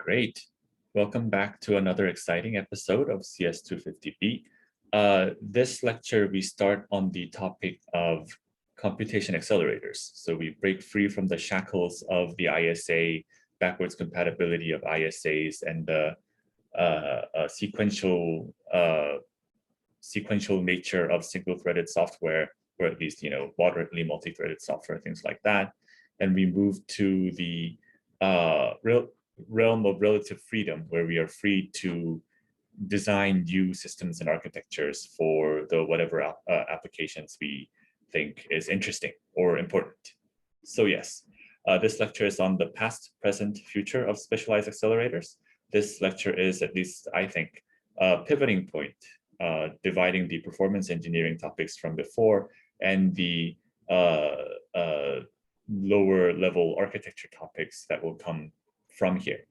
Great. Welcome back to another exciting episode of CS250B. This lecture, we start on the topic of computation accelerators. So we break free from the shackles of the ISA, backwards compatibility of ISAs, and the sequential nature of single-threaded software, or at least, moderately multi-threaded software, things like that. And we move to the realm of relative freedom, where we are free to design new systems and architectures for the whatever applications we think is interesting or important. So yes, this lecture is on the past, present, future of specialized accelerators. This lecture is, at least I think, a pivoting point, dividing the performance engineering topics from before and the lower level architecture topics that will come from here.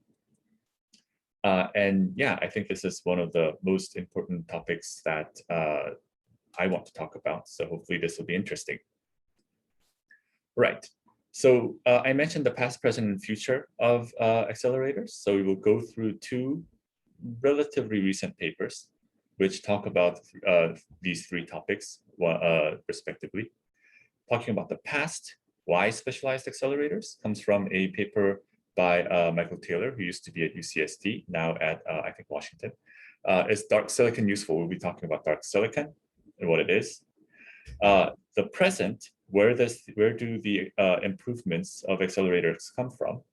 And yeah, I think this is one of the most important topics that I want to talk about. So hopefully this will be interesting. Right. So I mentioned the past, present, and future of accelerators. So we will go through two relatively recent papers, which talk about these three topics respectively. Talking about the past, why specialized accelerators, comes from a paper by Michael Taylor, who used to be at UCSD, now at, I think, Washington. Is dark silicon useful? We'll be talking about dark silicon and what it is. The present, where do the improvements of accelerators come from?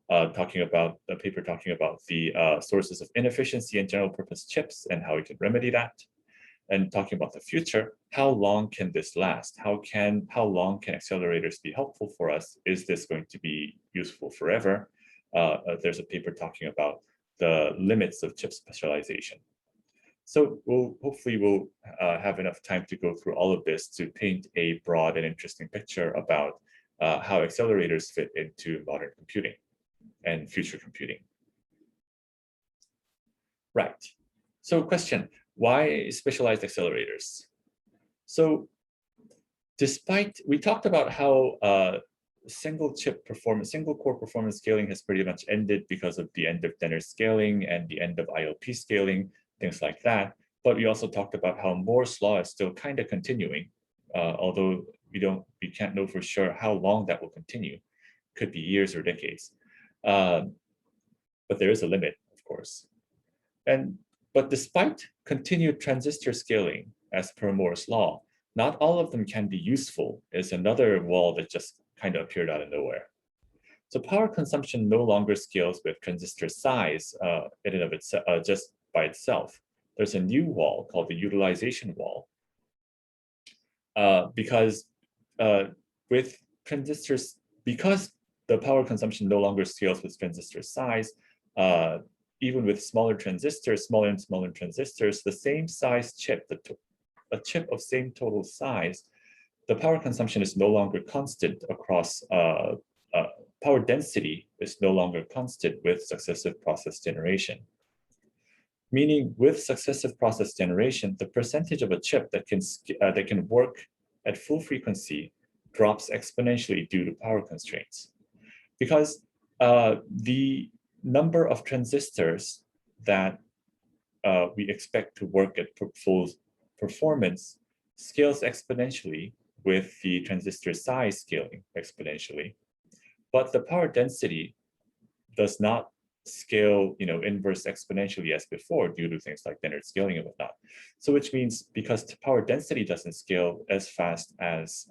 Talking about the paper talking about the sources of inefficiency in general purpose chips and how we can remedy that. And talking about the future, how long can this last? How long can accelerators be helpful for us? Is this going to be useful forever? There's a paper talking about the limits of chip specialization. So hopefully we'll have enough time to go through all of this to paint a broad and interesting picture about how accelerators fit into modern computing and future computing. Right. So question, why specialized accelerators? So we talked about how single core performance scaling has pretty much ended because of the end of Denner scaling and the end of IOP scaling, things like that. But we also talked about how Moore's law is still kind of continuing, although we can't know for sure how long that will continue. Could be years or decades. But there is a limit, of course. But despite continued transistor scaling as per Moore's law, not all of them can be useful, is another wall that just kind of appeared out of nowhere. So power consumption no longer scales with transistor size in and of itself, just by itself. There's a new wall called the utilization wall, because with transistors, because the power consumption no longer scales with transistor size, even with smaller transistors, smaller and smaller transistors, the same size chip, a chip of same total size, the power consumption is no longer constant across, power density is no longer constant with successive process generation. Meaning with successive process generation, the percentage of a chip that can work at full frequency drops exponentially due to power constraints. Because the number of transistors that we expect to work at full performance scales exponentially with the transistor size scaling exponentially, but the power density does not scale, inverse exponentially as before due to things like Dennard scaling and whatnot. So which means because the power density doesn't scale as fast as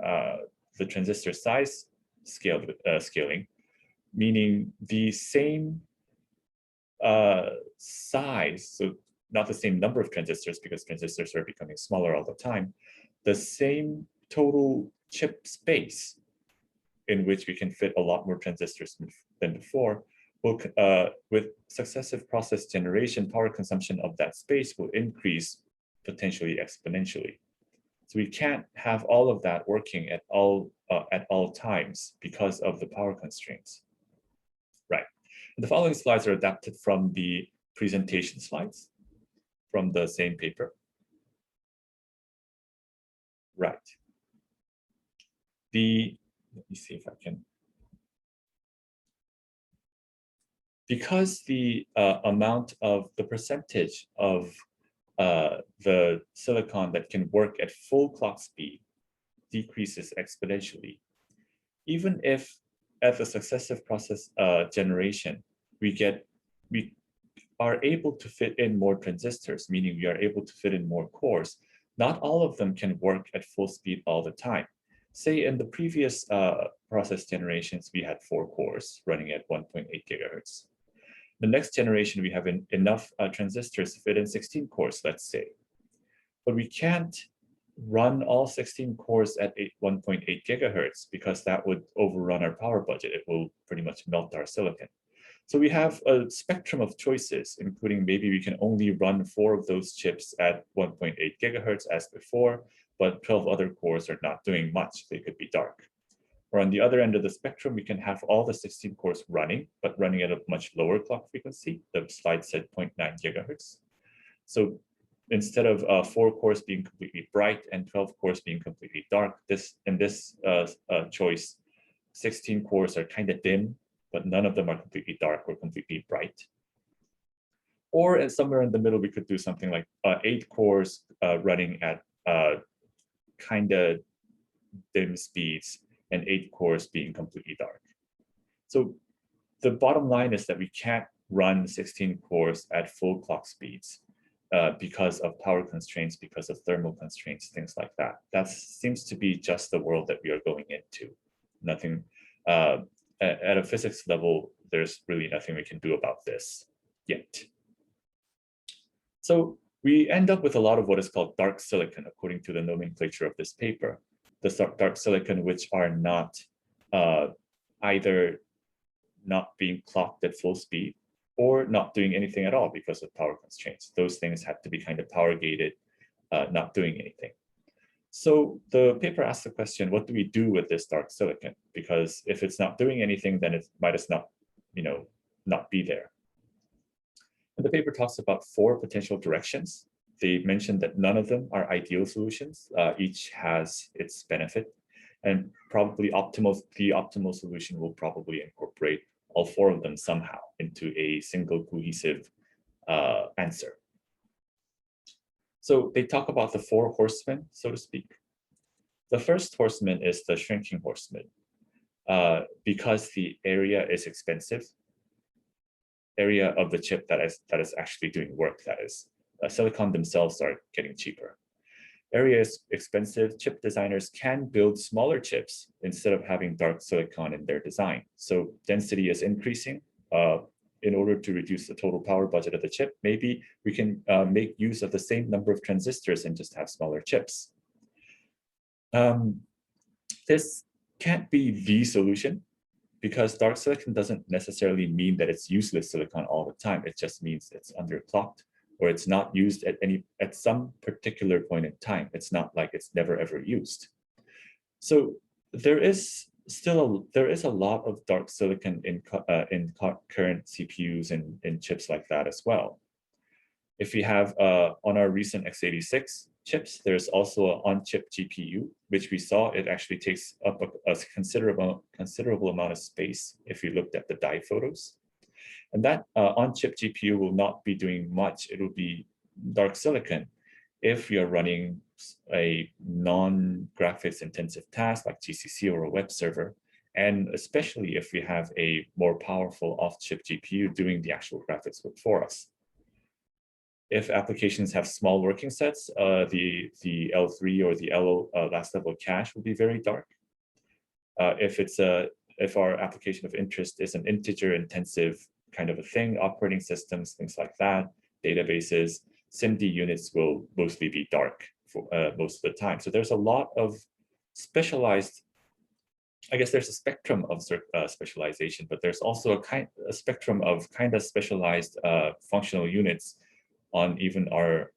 the transistor size scaling, meaning the same size, so not the same number of transistors because transistors are becoming smaller all the time, the same total chip space in which we can fit a lot more transistors than before, with successive process generation, power consumption of that space will increase potentially exponentially. So we can't have all of that working at all times because of the power constraints. Right. And the following slides are adapted from the presentation slides from the same paper. Right. Let me see if I can. because the amount of the percentage of the silicon that can work at full clock speed decreases exponentially. Even if at the successive process generation, we are able to fit in more transistors, meaning we are able to fit in more cores, not all of them can work at full speed all the time. Say in the previous process generations, we had 4 cores running at 1.8 gigahertz. The next generation, we have enough transistors to fit in 16 cores, let's say. But we can't run all 16 cores at 1.8 gigahertz because that would overrun our power budget. It will pretty much melt our silicon. So we have a spectrum of choices, including maybe we can only run 4 of those chips at 1.8 gigahertz as before, but 12 other cores are not doing much. They could be dark. Or on the other end of the spectrum, we can have all the 16 cores running, but running at a much lower clock frequency. The slide said 0.9 gigahertz. So instead of 4 cores being completely bright and 12 cores being completely dark, in this choice, 16 cores are kind of dim, but none of them are completely dark or completely bright. Or somewhere in the middle, we could do something like 8 cores running at kind of dim speeds and 8 cores being completely dark. So the bottom line is that we can't run 16 cores at full clock speeds because of power constraints, because of thermal constraints, things like that. That seems to be just the world that we are going into. Nothing, at a physics level, there's really nothing we can do about this yet. So we end up with a lot of what is called dark silicon, according to the nomenclature of this paper. The dark silicon, which are not either not being clocked at full speed or not doing anything at all because of power constraints. Those things have to be kind of power gated, not doing anything. So the paper asks the question, what do we do with this dark silicon? Because if it's not doing anything, then it might as not, not be there. And the paper talks about 4 potential directions. They mentioned that none of them are ideal solutions. Each has its benefit, and probably the optimal solution will probably incorporate all 4 of them somehow into a single cohesive answer. So they talk about the 4 horsemen, so to speak. The first horseman is the shrinking horseman. Because the area is expensive, area of the chip that is actually doing work, that is. Silicon themselves are getting cheaper. Area is expensive. Chip designers can build smaller chips instead of having dark silicon in their design. So density is increasing. In order to reduce the total power budget of the chip, maybe we can make use of the same number of transistors and just have smaller chips. This can't be the solution, because dark silicon doesn't necessarily mean that it's useless silicon all the time. It just means it's underclocked, or it's not used at some particular point in time. It's not like it's never ever used. So there is a lot of dark silicon in current CPUs and in chips like that as well. If we have on our recent x86 chips, there's also an on-chip GPU, which we saw it actually takes up a considerable amount of space if you looked at the die photos. And that on-chip GPU will not be doing much. It will be dark silicon if you're running a non-graphics intensive task like GCC or a web server, and especially if we have a more powerful off-chip GPU doing the actual graphics work for us. If applications have small working sets, the L3 or the LO last level cache will be very dark. If our application of interest is an integer intensive kind of a thing, operating systems, things like that, databases, SIMD units will mostly be dark for most of the time. So there's a lot of specialized, I guess there's a spectrum of specialization, but there's also a spectrum of kind of specialized functional units on even our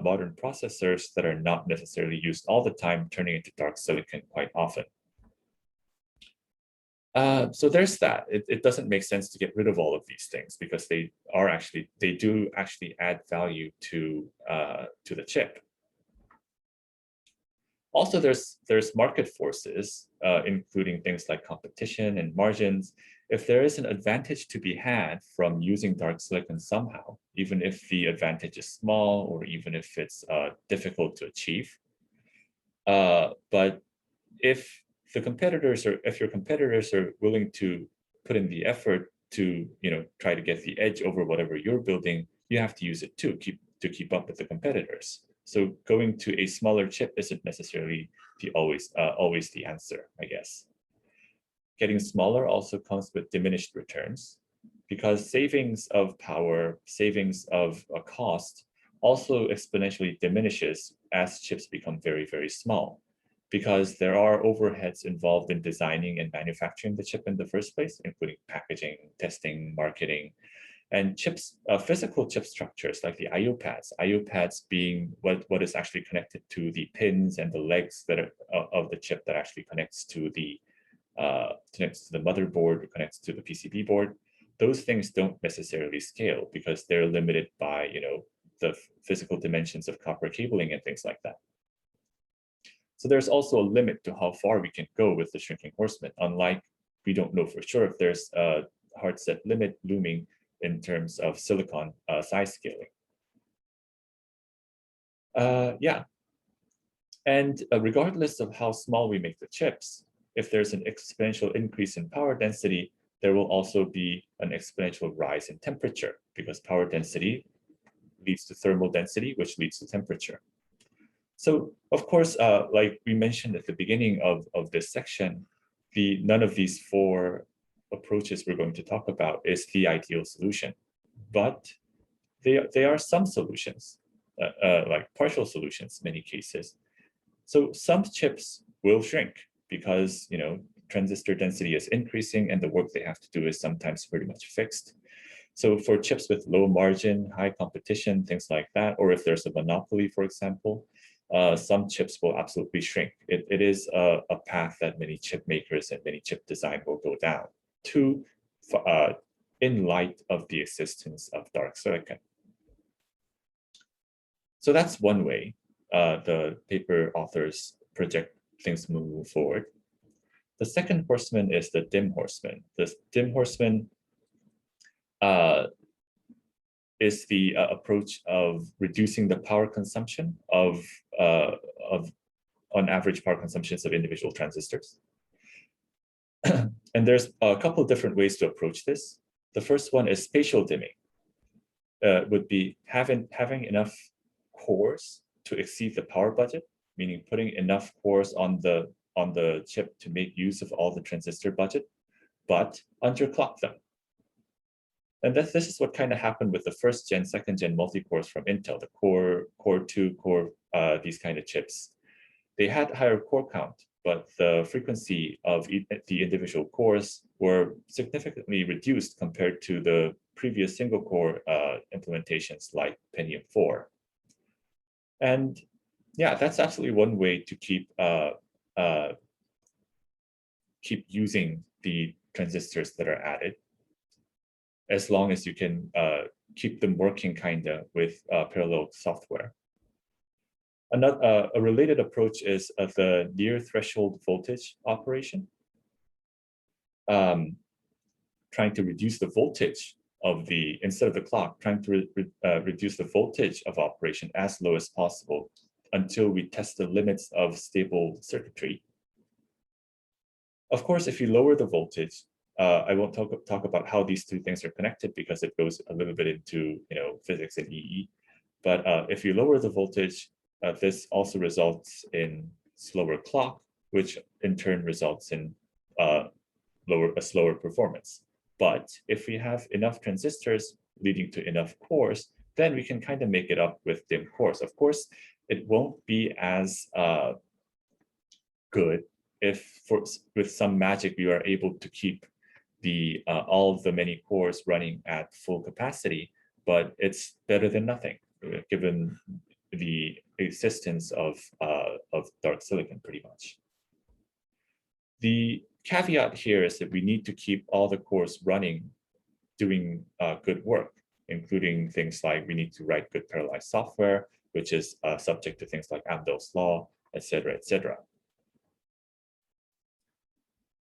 modern processors that are not necessarily used all the time, turning into dark silicon quite often. So there's that. It doesn't make sense to get rid of all of these things because they do actually add value to the chip. Also, there's market forces, including things like competition and margins. if there is an advantage to be had from using dark silicon somehow, even if the advantage is small or even if it's difficult to achieve, but if your competitors are willing to put in the effort to try to get the edge over whatever you're building, you have to use it too, to keep up with the competitors. So going to a smaller chip isn't necessarily always the answer, I guess. Getting smaller also comes with diminished returns, because savings of power, savings of a cost also exponentially diminishes as chips become very, very small, because there are overheads involved in designing and manufacturing the chip in the first place, including packaging, testing, marketing, and chips, physical chip structures like the I/O pads being what is actually connected to the pins and the legs that are of the chip that actually connects to the motherboard or connects to the PCB board. Those things don't necessarily scale because they're limited by the physical dimensions of copper cabling and things like that. So there's also a limit to how far we can go with the shrinking horseman. Unlike, we don't know for sure if there's a hard set limit looming in terms of silicon size scaling. Yeah. And regardless of how small we make the chips, if there's an exponential increase in power density, there will also be an exponential rise in temperature, because power density leads to thermal density, which leads to temperature. So, of course, like we mentioned at the beginning of this section, none of these four approaches we're going to talk about is the ideal solution, but they are some solutions, like partial solutions in many cases. So some chips will shrink because transistor density is increasing and the work they have to do is sometimes pretty much fixed. So for chips with low margin, high competition, things like that, or if there's a monopoly, for example, some chips will absolutely shrink. It is a path that many chip makers and many chip design will go down in light of the existence of dark silicon. So that's one way the paper authors project things moving forward. The second horseman is the dim horseman. The dim horseman is the approach of reducing the power consumption of on average power consumptions of individual transistors. And there's a couple of different ways to approach this. The first one is spatial dimming. Would be having enough cores to exceed the power budget, meaning putting enough cores on the chip to make use of all the transistor budget, but underclock them. And this is what kind of happened with the first gen, second gen multi-cores from Intel, the Core 2, these kind of chips. They had higher core count, but the frequency of the individual cores were significantly reduced compared to the previous single core implementations like Pentium 4. And yeah, that's absolutely one way to keep using the transistors that are added, as long as you can keep them working kinda with parallel software. A related approach is the near threshold voltage operation. Trying to reduce the voltage of instead of the clock, trying to reduce the voltage of operation as low as possible until we test the limits of stable circuitry. Of course, if you lower the voltage, I won't talk about how these two things are connected because it goes a little bit into physics and EE. But if you lower the voltage, this also results in slower clock, which in turn results in slower performance. But if we have enough transistors leading to enough cores, then we can kind of make it up with dim cores. Of course, it won't be as good if with some magic we are able to keep all of the many cores running at full capacity, but it's better than nothing given the existence of dark silicon pretty much. The caveat here is that we need to keep all the cores running, doing good work, including things like we need to write good parallelized software, which is subject to things like Amdahl's law, et cetera, et cetera.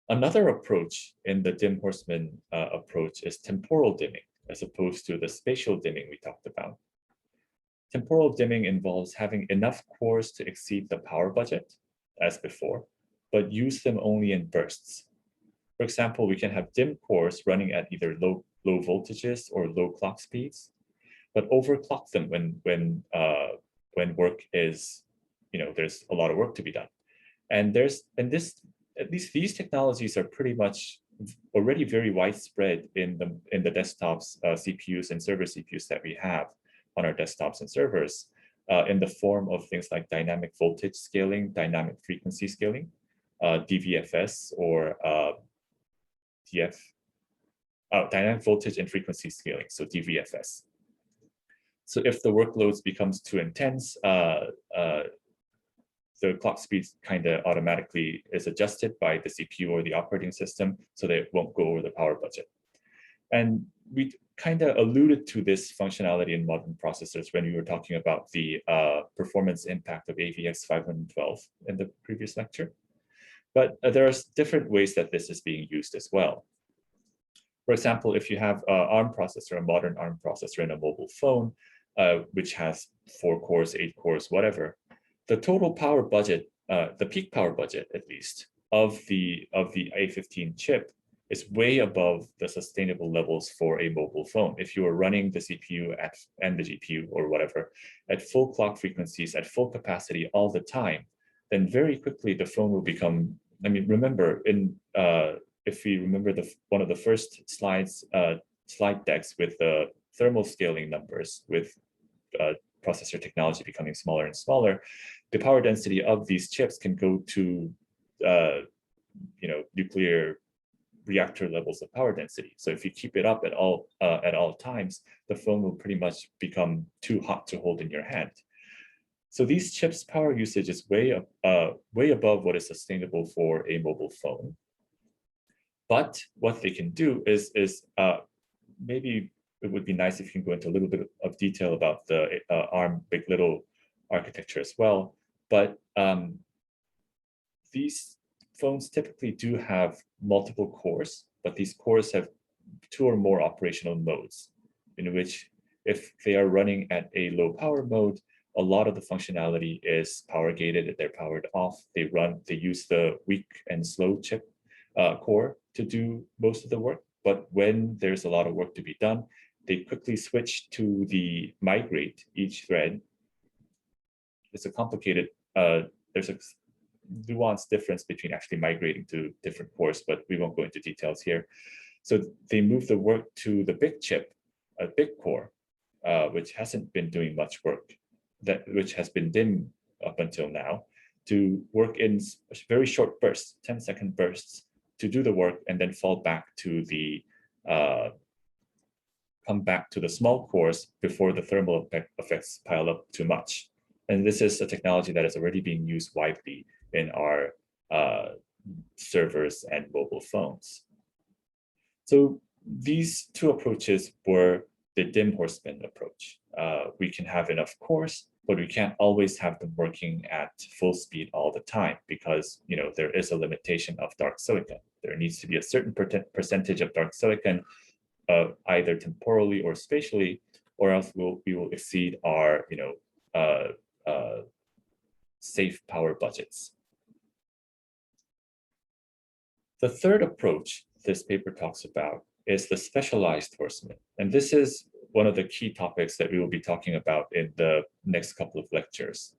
Another approach in the dim horseman approach is temporal dimming, as opposed to the spatial dimming we talked about. Temporal dimming involves having enough cores to exceed the power budget, as before, but use them only in bursts. For example, we can have dim cores running at either low voltages or low clock speeds, but overclock them when work is, there's a lot of work to be done. And at least these technologies are pretty much already very widespread in the desktops, CPUs and server CPUs that we have on our desktops and servers, in the form of things like dynamic voltage scaling, dynamic frequency scaling, DVFS, or dynamic voltage and frequency scaling, so DVFS. So if the workloads becomes too intense, the clock speed kind of automatically is adjusted by the CPU or the operating system so that it won't go over the power budget. And we kind of alluded to this functionality in modern processors when we were talking about the performance impact of AVX 512 in the previous lecture. But there are different ways that this is being used as well. For example, if you have an ARM processor, a modern ARM processor in a mobile phone, which has 4 cores, 8 cores, whatever, the total power budget, the peak power budget at least, of the A15 chip is way above the sustainable levels for a mobile phone. If you are running the CPU and the GPU or whatever at full clock frequencies, at full capacity all the time, then very quickly the phone will become, remember, if we remember one of the first slide decks with the thermal scaling numbers with processor technology becoming smaller and smaller, the power density of these chips can go to nuclear reactor levels of power density. So if you keep it up at all times, the phone will pretty much become too hot to hold in your hand. So these chips' power usage is way above what is sustainable for a mobile phone. But what they can do is maybe it would be nice if you can go into a little bit of detail about the ARM Big Little architecture as well. But these phones typically do have multiple cores, but these cores have 2 or more operational modes, in which if they are running at a low power mode, a lot of the functionality is power gated, they're powered off, they use the weak and slow chip core to do most of the work. But when there's a lot of work to be done, they quickly switch to the migrate each thread. It's a complicated, there's a nuanced difference between actually migrating to different cores, but we won't go into details here. So they move the work to the big chip, a big core, which hasn't been doing much work, which has been dim up until now, to work in very short bursts, 10-second bursts, to do the work and then fall back to the come back to the small cores before the thermal effects pile up too much. And this is a technology that is already being used widely in our servers and mobile phones. So these 2 approaches were the dim horseman approach. We can have enough cores, but we can't always have them working at full speed all the time because there is a limitation of dark silicon. There needs to be a certain percentage of dark silicon, either temporally or spatially, or else we will exceed our safe power budgets. The third approach this paper talks about is the specialized horseman. And this is one of the key topics that we will be talking about in the next couple of lectures.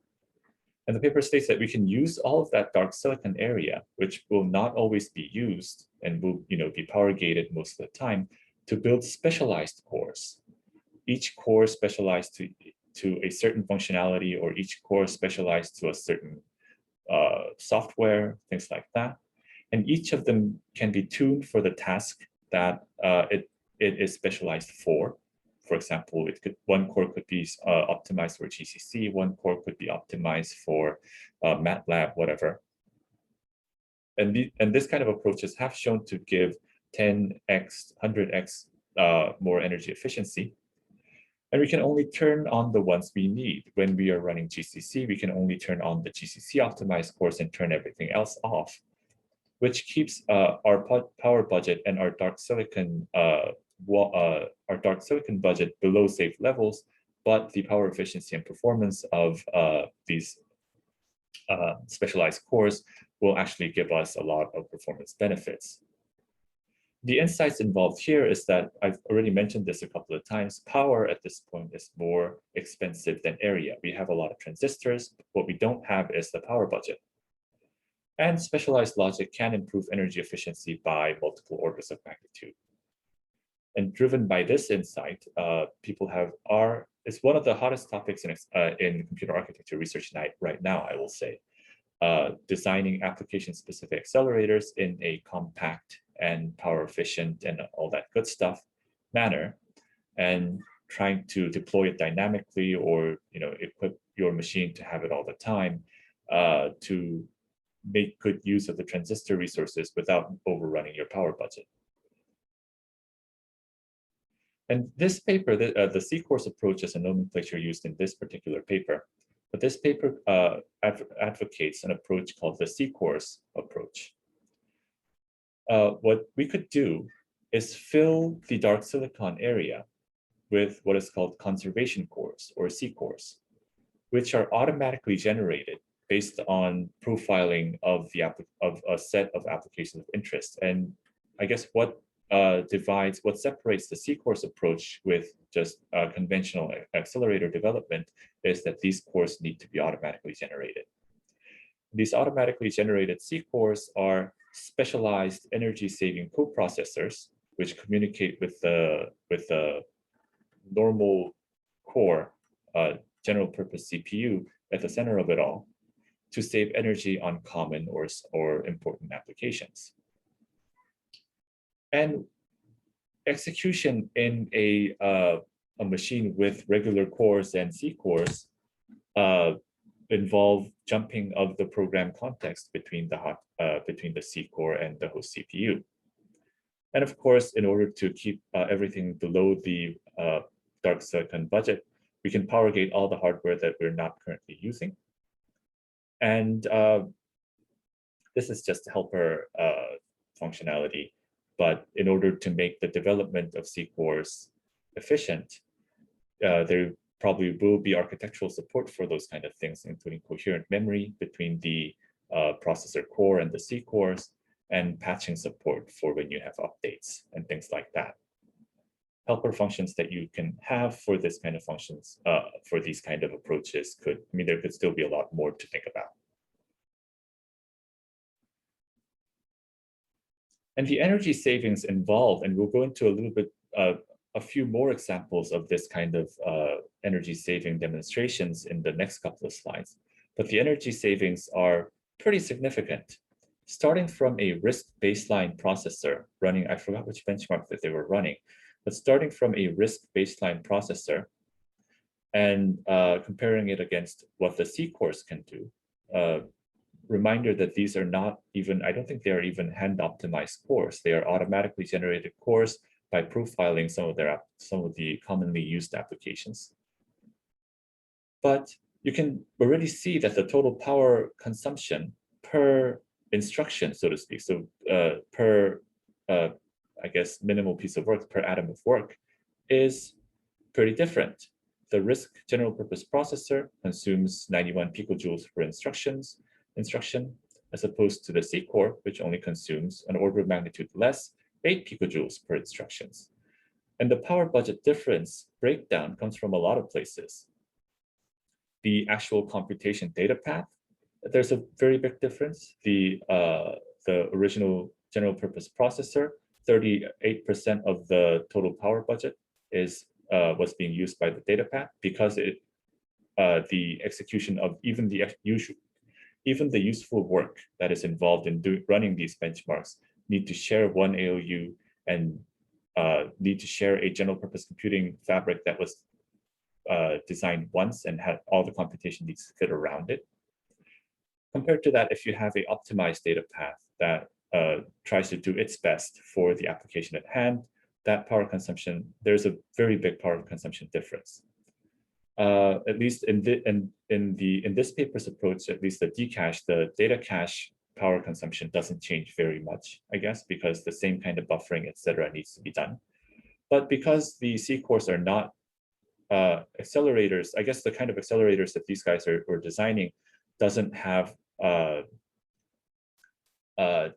And the paper states that we can use all of that dark silicon area, which will not always be used and will be power gated most of the time, to build specialized cores. Each core specialized to a certain functionality, or each core specialized to a certain software, things like that. And each of them can be tuned for the task that it is specialized for. For example, one core could be optimized for GCC, one core could be optimized for MATLAB, whatever. And this kind of approaches have shown to give 10x, 100x more energy efficiency. And we can only turn on the ones we need. When we are running GCC, we can only turn on the GCC optimized cores and turn everything else off. which keeps our power budget and our dark silicon budget below safe levels, but the power efficiency and performance of these specialized cores will actually give us a lot of performance benefits. The insights involved here is that I've already mentioned this a couple of times. Power at this point is more expensive than area. We have a lot of transistors. What we don't have is the power budget. And specialized logic can improve energy efficiency by multiple orders of magnitude. And driven by this insight, it's one of the hottest topics in computer architecture research right now, I will say. Designing application-specific accelerators in a compact and power efficient and all that good stuff manner, and trying to deploy it dynamically or equip your machine to have it all the time to make good use of the transistor resources without overrunning your power budget. And this paper, the C-course approach is a nomenclature used in this particular paper. But this paper advocates an approach called the C-course approach. What we could do is fill the dark silicon area with what is called conservation cores or C-cores, which are automatically generated based on profiling of a set of applications of interest. And I guess what separates the C-course approach with just conventional accelerator development is that these cores need to be automatically generated. These automatically generated C-cores are specialized energy-saving coprocessors, which communicate with the normal core general-purpose CPU at the center of it all to save energy on common or important applications. And execution in a machine with regular cores and C cores involve jumping of the program context between the C core and the host CPU. And of course, in order to keep everything below the dark silicon budget, we can power gate all the hardware that we're not currently using. And this is just helper functionality. But in order to make the development of C cores efficient, there probably will be architectural support for those kind of things, including coherent memory between the processor core and the C cores, and patching support for when you have updates and things like that. Helper functions that you can have for this kind of functions, for these kind of approaches there could still be a lot more to think about. And the energy savings involved, and we'll go into a little bit, a few more examples of this kind of energy saving demonstrations in the next couple of slides. But the energy savings are pretty significant. Starting from a RISC baseline processor running, I forgot which benchmark that they were running, but starting from a RISC baseline processor and comparing it against what the C cores can do. Reminder that these are not even, I don't think they are even hand optimized cores. They are automatically generated cores by profiling some of the commonly used applications. But you can already see that the total power consumption per instruction, so to speak, so per I guess minimal piece of work, per atom of work, is pretty different. The RISC general purpose processor consumes 91 picojoules per instruction, as opposed to the C core, which only consumes an order of magnitude less, 8 picojoules per instructions. And the power budget difference breakdown comes from a lot of places. The actual computation data path, there's a very big difference. The original general purpose processor, 38% of the total power budget was being used by the data path because the execution of even the useful work that is involved in running these benchmarks need to share one ALU and need to share a general purpose computing fabric that was designed once and had all the computation needs to fit around it. Compared to that, if you have an optimized data path that tries to do its best for the application at hand, that power consumption, there's a very big power consumption difference. At least in this paper's approach, at least the data cache power consumption doesn't change very much, I guess, because the same kind of buffering, etc., needs to be done. But because the C cores are not accelerators, I guess the kind of accelerators that these guys are designing doesn't have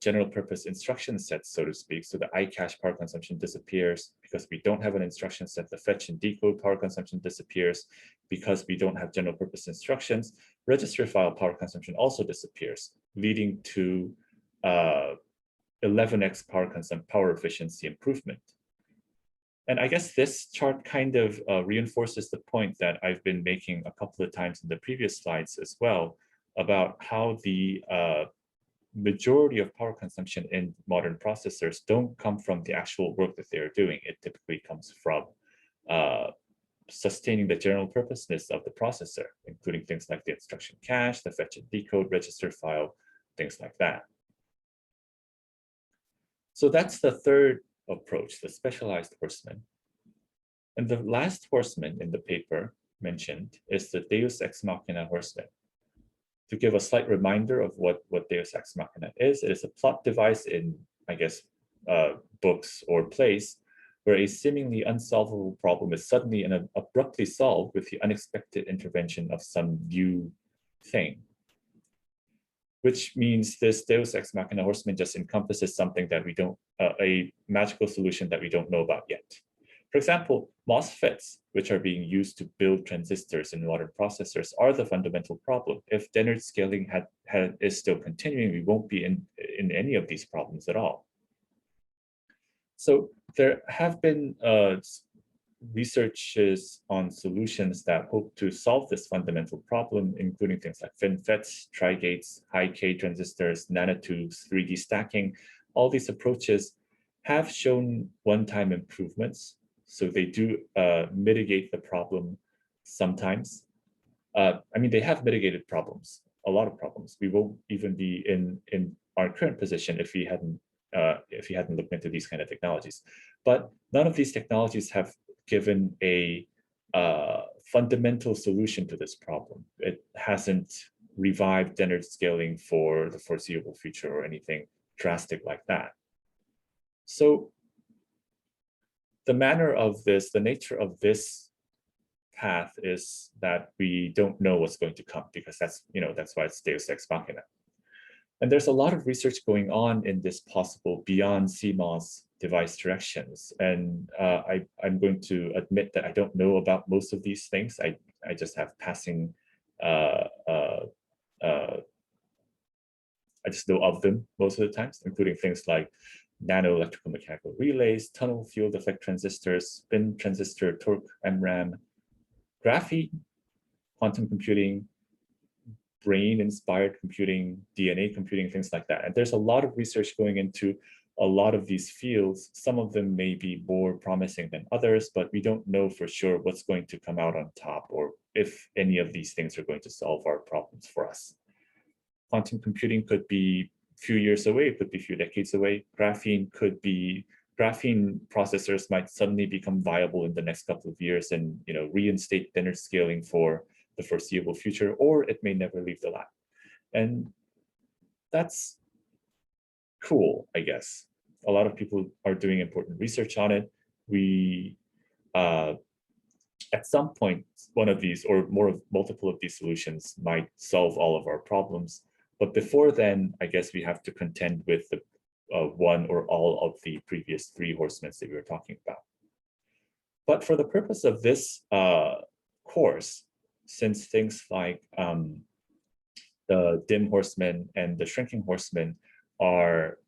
general purpose instruction sets, so to speak. So the I-cache power consumption disappears. Because we don't have an instruction set, the fetch and decode power consumption disappears. Because we don't have general purpose instructions, register file power consumption also disappears, leading to 11x power efficiency improvement. And I guess this chart kind of reinforces the point that I've been making a couple of times in the previous slides as well, about how the majority of power consumption in modern processors don't come from the actual work that they're doing. It typically comes from sustaining the general purposeness of the processor, including things like the instruction cache, the fetch and decode, register file, things like that. So that's the third approach, the specialized horseman. And the last horseman in the paper mentioned is the Deus Ex Machina horseman. To give a slight reminder of what Deus Ex Machina is, it is a plot device in, I guess, books or plays, where a seemingly unsolvable problem is suddenly and abruptly solved with the unexpected intervention of some new thing. Which means this Deus Ex Machina horseman just encompasses something that we don't, a magical solution that we don't know about yet. For example, MOSFETs, which are being used to build transistors in modern processors, are the fundamental problem. If Dennard scaling is still continuing, we won't be in any of these problems at all. So there have been researches on solutions that hope to solve this fundamental problem, including things like FinFETs, Tri-gates, high-K transistors, nanotubes, 3D stacking. All these approaches have shown one-time improvements. So they do mitigate the problem sometimes. I mean, they have mitigated problems, a lot of problems. We won't even be in our current position if we hadn't looked into these kind of technologies. But none of these technologies have given a fundamental solution to this problem. It hasn't revived Dennard scaling for the foreseeable future or anything drastic like that. So the manner of this, the nature of this path is that we don't know what's going to come, because that's why it's Deus Ex Machina. And there's a lot of research going on in this possible beyond CMOS device directions. And I'm going to admit that I don't know about most of these things. I just have passing, I just know of them most of the times, including things like nano electrical mechanical relays, tunnel field effect transistors, spin transistor, torque MRAM, graphene, quantum computing, brain-inspired computing, DNA computing, things like that. And there's a lot of research going into a lot of these fields. Some of them may be more promising than others, but we don't know for sure what's going to come out on top, or if any of these things are going to solve our problems for us. Quantum computing could be a few years away, it could be a few decades away. Graphene processors might suddenly become viable in the next couple of years and reinstate Dennard scaling for the foreseeable future, or it may never leave the lab. And that's cool, I guess. A lot of people are doing important research on it. We, at some point, one of these or multiple of these solutions might solve all of our problems. But before then, I guess we have to contend with the one or all of the previous three horsemen that we were talking about. But for the purpose of this course, since things like the dim horsemen and the shrinking horsemen are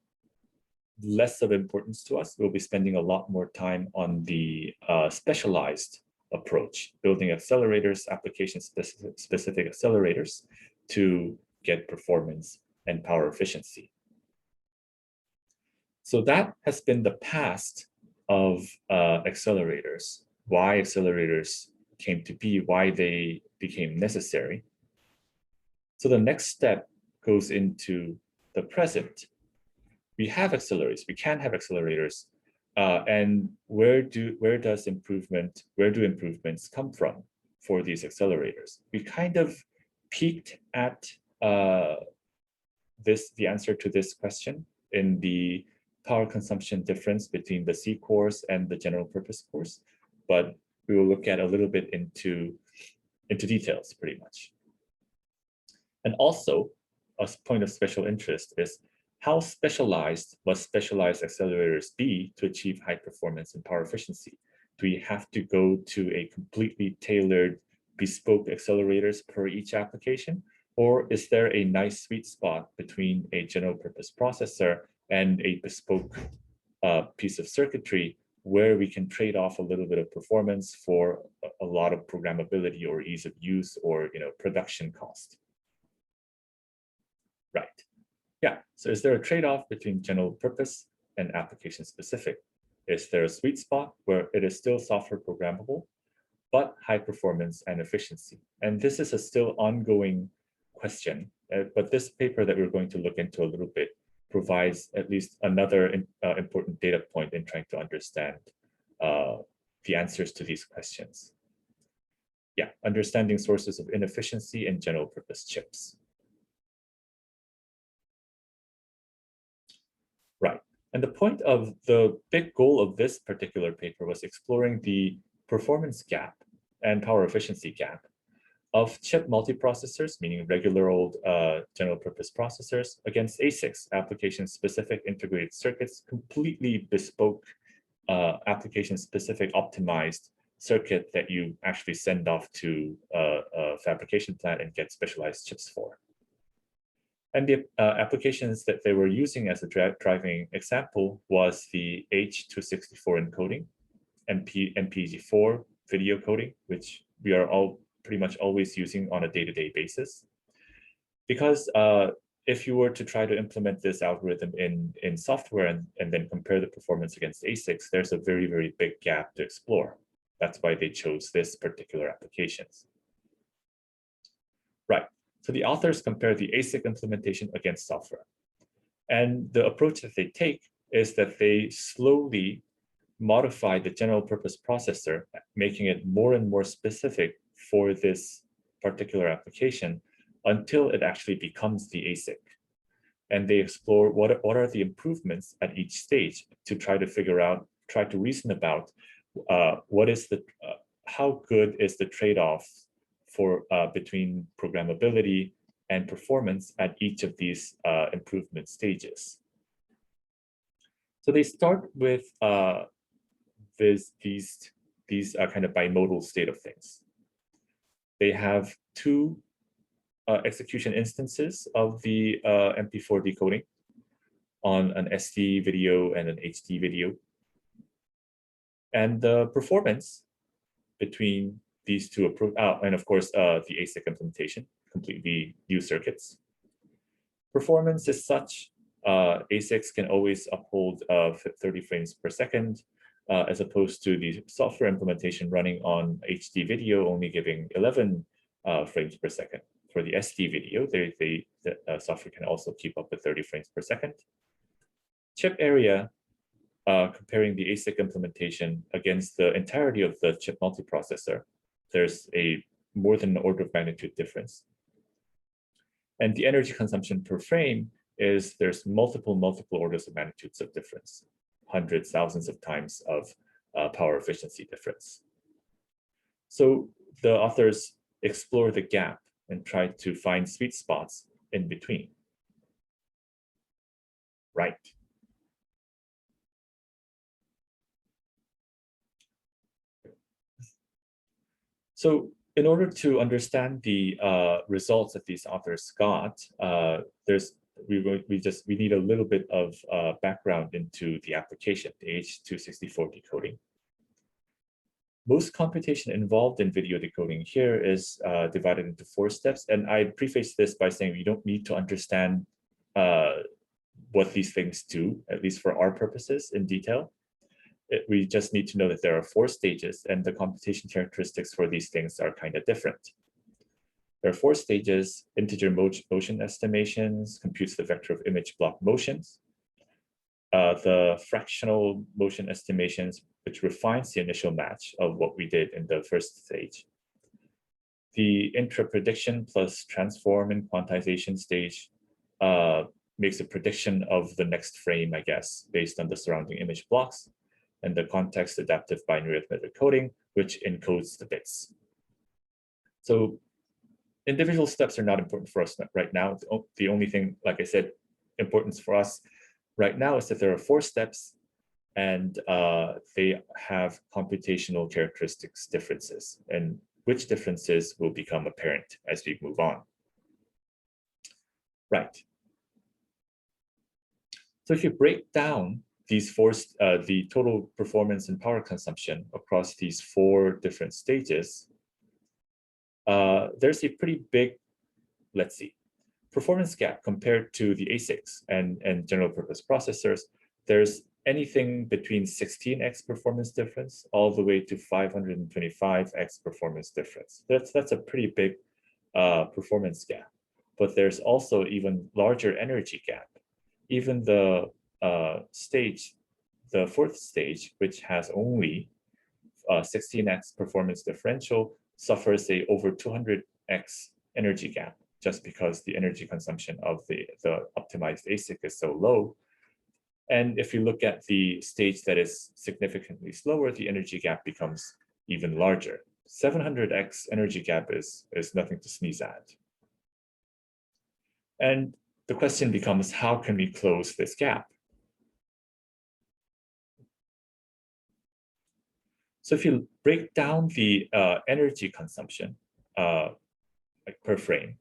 less of importance to us, we'll be spending a lot more time on the specialized approach, building accelerators, application-specific accelerators to get performance and power efficiency. So that has been the past of accelerators, why accelerators came to be, why they became necessary. So the next step goes into the present. We have accelerators, we can have accelerators, and where do improvements come from for these accelerators? We kind of peeked at the answer to this question in the power consumption difference between the C cores and the general purpose cores, but we will look at a little bit into details pretty much. And also, a point of special interest is how specialized must specialized accelerators be to achieve high performance and power efficiency? Do we have to go to a completely tailored, bespoke accelerators per each application? Or is there a nice sweet spot between a general purpose processor and a bespoke piece of circuitry where we can trade off a little bit of performance for a lot of programmability or ease of use or production cost? Right. Yeah. So is there a trade-off between general purpose and application specific? Is there a sweet spot where it is still software programmable, but high performance and efficiency? And this is a still ongoing question, but this paper that we're going to look into a little bit provides at least another important data point in trying to understand the answers to these questions. Yeah, understanding sources of inefficiency in general purpose chips. Right. And the point of the big goal of this particular paper was exploring the performance gap and power efficiency gap of chip multiprocessors, meaning regular old general purpose processors, against ASICs, application-specific integrated circuits, completely bespoke, application-specific optimized circuit that you actually send off to a fabrication plant and get specialized chips for. And the applications that they were using as a driving example was the H.264 encoding, MPEG-4 video coding, which we are all pretty much always using on a day-to-day basis. Because if you were to try to implement this algorithm in software and then compare the performance against ASICs, there's a very, very big gap to explore. That's why they chose this particular applications. Right. So the authors compare the ASIC implementation against software. And the approach that they take is that they slowly modify the general purpose processor, making it more and more specific for this particular application until it actually becomes the ASIC. And they explore what are the improvements at each stage to try to figure out, try to reason about what is the, how good is the trade-off for between programmability and performance at each of these improvement stages. So they start with these kind of bimodal state of things. They have two execution instances of the MP4 decoding on an SD video and an HD video. And the performance between these two and of course the ASIC implementation, completely new circuits. Performance is such, ASICs can always uphold 30 frames per second, as opposed to the software implementation running on HD video only giving 11 frames per second. For the SD video, the software can also keep up with 30 frames per second. Chip area, comparing the ASIC implementation against the entirety of the chip multiprocessor, there's a more than an order of magnitude difference. And the energy consumption per frame is there's multiple orders of magnitudes of difference, hundreds, thousands of times of power efficiency difference. So the authors explore the gap and try to find sweet spots in between. Right. So in order to understand the results that these authors got, we need a little bit of background into the application, the H.264 decoding. Most computation involved in video decoding here is divided into 4 steps. And I preface this by saying we don't need to understand what these things do, at least for our purposes, in detail. We just need to know that there are 4 stages, and the computation characteristics for these things are kind of different. There are 4 stages: integer motion estimations, computes the vector of image block motions, the fractional motion estimations, which refines the initial match of what we did in the first stage, the intra-prediction plus transform and quantization stage, makes a prediction of the next frame, I guess, based on the surrounding image blocks, and the context adaptive binary arithmetic coding, which encodes the bits. So individual steps are not important for us right now. The only thing, like I said, importance for us right now is that there are 4 steps, and they have computational characteristics differences, and which differences will become apparent as we move on. Right. So if you break down these 4, the total performance and power consumption across these 4 different stages, there's a pretty big, let's see, performance gap compared to the ASICs and general purpose processors. There's anything between 16x performance difference all the way to 525x performance difference. That's a pretty big performance gap. But there's also even larger energy gap. Even the stage, the 4th stage, which has only 16x performance differential, suffers a over 200x energy gap, just because the energy consumption of the optimized ASIC is so low. And if you look at the stage that is significantly slower, the energy gap becomes even larger. 700x energy gap is nothing to sneeze at. And the question becomes, how can we close this gap? So if you break down the energy consumption like per frame,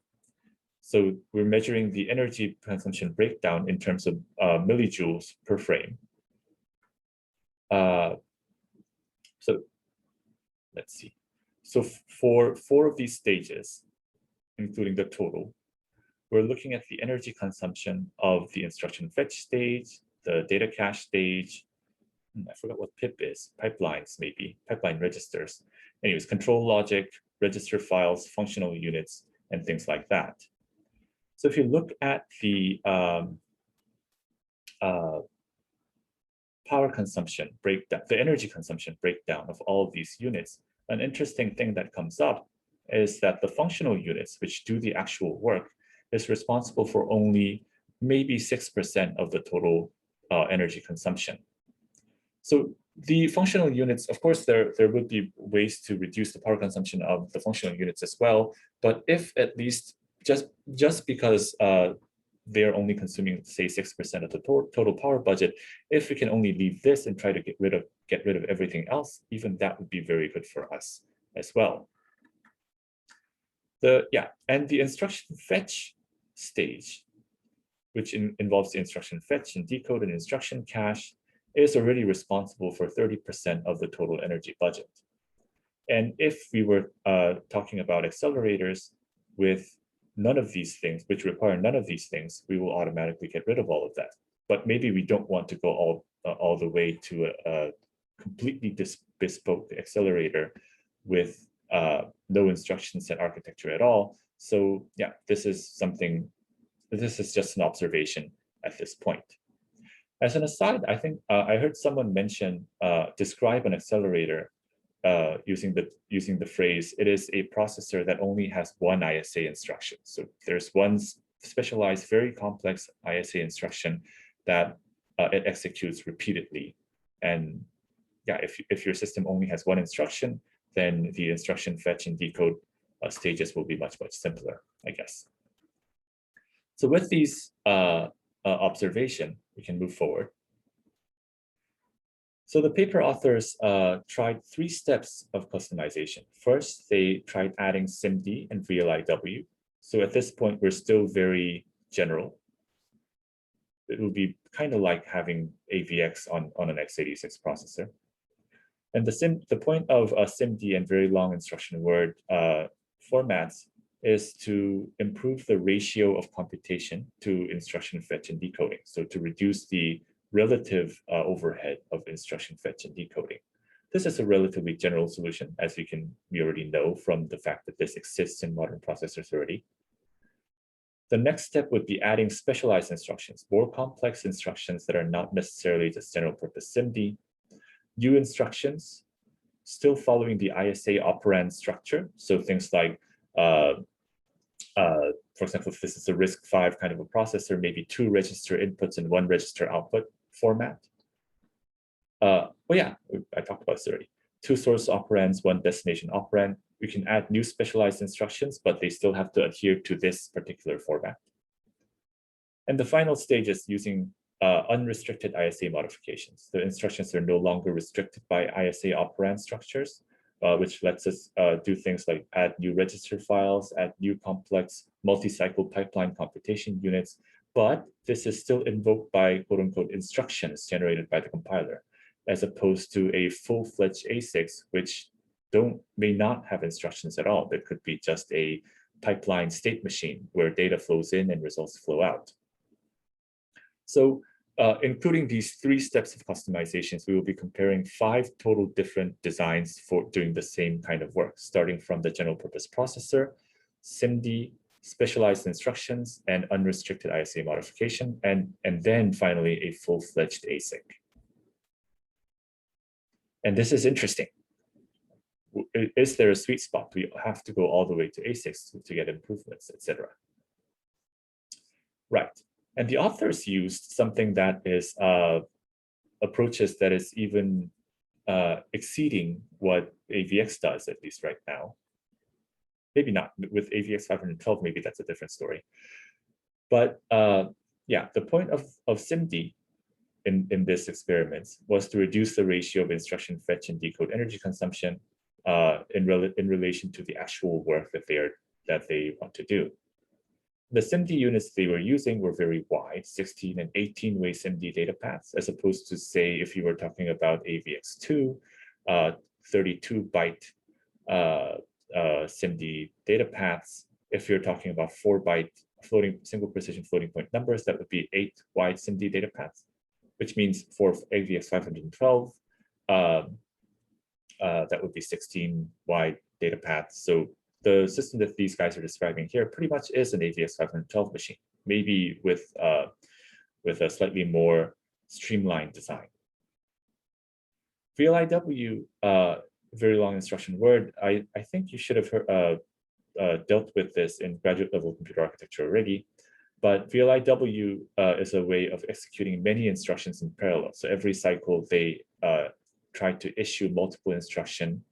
so we're measuring the energy consumption breakdown in terms of millijoules per frame. So let's see. So for 4 of these stages, including the total, we're looking at the energy consumption of the instruction fetch stage, the data cache stage. I forgot what PIP is, pipelines maybe, pipeline registers. Anyways, control logic, register files, functional units, and things like that. So if you look at the power consumption breakdown, the energy consumption breakdown of all of these units, an interesting thing that comes up is that the functional units, which do the actual work, is responsible for only maybe 6% of the total energy consumption. So the functional units, of course, there would be ways to reduce the power consumption of the functional units as well. But if at least just because they're only consuming, say, 6% of the total power budget, if we can only leave this and try to get rid of everything else, even that would be very good for us as well. And the instruction fetch stage, which involves the instruction fetch and decode and instruction cache, is already responsible for 30% of the total energy budget. And if we were talking about accelerators with none of these things, which require none of these things, we will automatically get rid of all of that. But maybe we don't want to go all the way to a completely bespoke accelerator with no instruction set architecture at all. So yeah, this is just an observation at this point. As an aside, I think I heard someone mention, describe an accelerator using the phrase, it is a processor that only has one ISA instruction. So there's one specialized, very complex ISA instruction that it executes repeatedly. And yeah, if your system only has one instruction, then the instruction fetch and decode stages will be much, much simpler, I guess. So with these observation, we can move forward. So the paper authors tried 3 steps of customization. First, they tried adding SIMD and VLIW. So at this point, we're still very general. It would be kind of like having AVX on an x86 processor. And the point of SIMD and very long instruction word formats is to improve the ratio of computation to instruction fetch and decoding. So to reduce the relative overhead of instruction fetch and decoding. This is a relatively general solution, as we already know from the fact that this exists in modern processors already. The next step would be adding specialized instructions, more complex instructions that are not necessarily just general purpose SIMD, new instructions, still following the ISA operand structure. So things like For example, if this is a RISC-V kind of a processor, maybe 2 register inputs and 1 register output format. Well, yeah, I talked about this already. 2 source operands, 1 destination operand. We can add new specialized instructions, but they still have to adhere to this particular format. And the final stage is using unrestricted ISA modifications. The instructions are no longer restricted by ISA operand structures, which lets us do things like add new register files, add new complex multi-cycle pipeline computation units, but this is still invoked by quote-unquote instructions generated by the compiler, as opposed to a full-fledged ASICs, which may not have instructions at all. That could be just a pipeline state machine where data flows in and results flow out. So including these 3 steps of customizations, we will be comparing 5 total different designs for doing the same kind of work, starting from the general purpose processor, SIMD, specialized instructions, and unrestricted ISA modification, and then finally a full-fledged ASIC. And this is interesting. Is there a sweet spot? We have to go all the way to ASICs to get improvements, etc. Right. And the authors used something that is approaches that is even exceeding what AVX does, at least right now. Maybe not. With AVX 512, maybe that's a different story. But yeah, the point of SIMD in this experiment was to reduce the ratio of instruction fetch and decode energy consumption in relation to the actual work that they want to do. The SIMD units they were using were very wide, 16 and 18-way SIMD data paths, as opposed to, say, if you were talking about AVX2, 32-byte SIMD data paths. If you're talking about 4-byte single precision floating point numbers, that would be 8-wide SIMD data paths, which means for AVX 512, that would be 16-wide data paths. So the system that these guys are describing here pretty much is an AVX 512 machine, maybe with a slightly more streamlined design. VLIW, very long instruction word. I think you should have dealt with this in graduate level computer architecture already, but VLIW is a way of executing many instructions in parallel. So every cycle they try to issue multiple instruction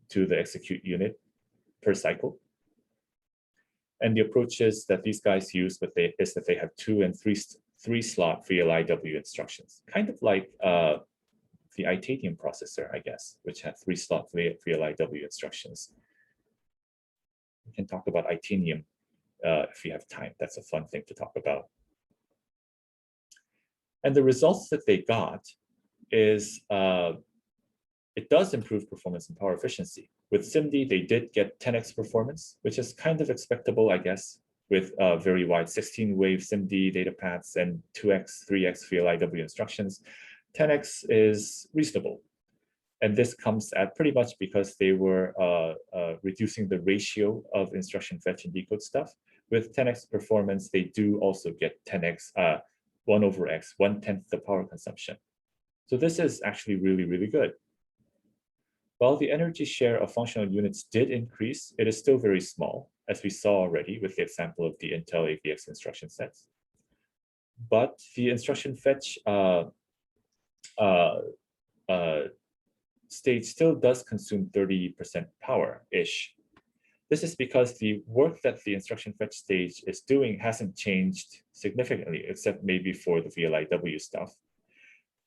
to the execute unit per cycle. And the approaches that these guys use is that they have 2 and 3 slot VLIW instructions, kind of like the Itanium processor, I guess, which had 3 slot VLIW instructions. We can talk about Itanium if you have time. That's a fun thing to talk about. And the results that they got is it does improve performance and power efficiency. With SIMD, they did get 10x performance, which is kind of expectable, I guess, with very wide 16-wave SIMD data paths and 2x, 3x VLIW instructions. 10x is reasonable. And this comes at pretty much because they were reducing the ratio of instruction fetch and decode stuff. With 10x performance, they do also get 10x, 1 over x, 1/10 the power consumption. So this is actually really, really good. While the energy share of functional units did increase, it is still very small, as we saw already with the example of the Intel AVX instruction sets. But the instruction fetch stage still does consume 30% power-ish. This is because the work that the instruction fetch stage is doing hasn't changed significantly, except maybe for the VLIW stuff.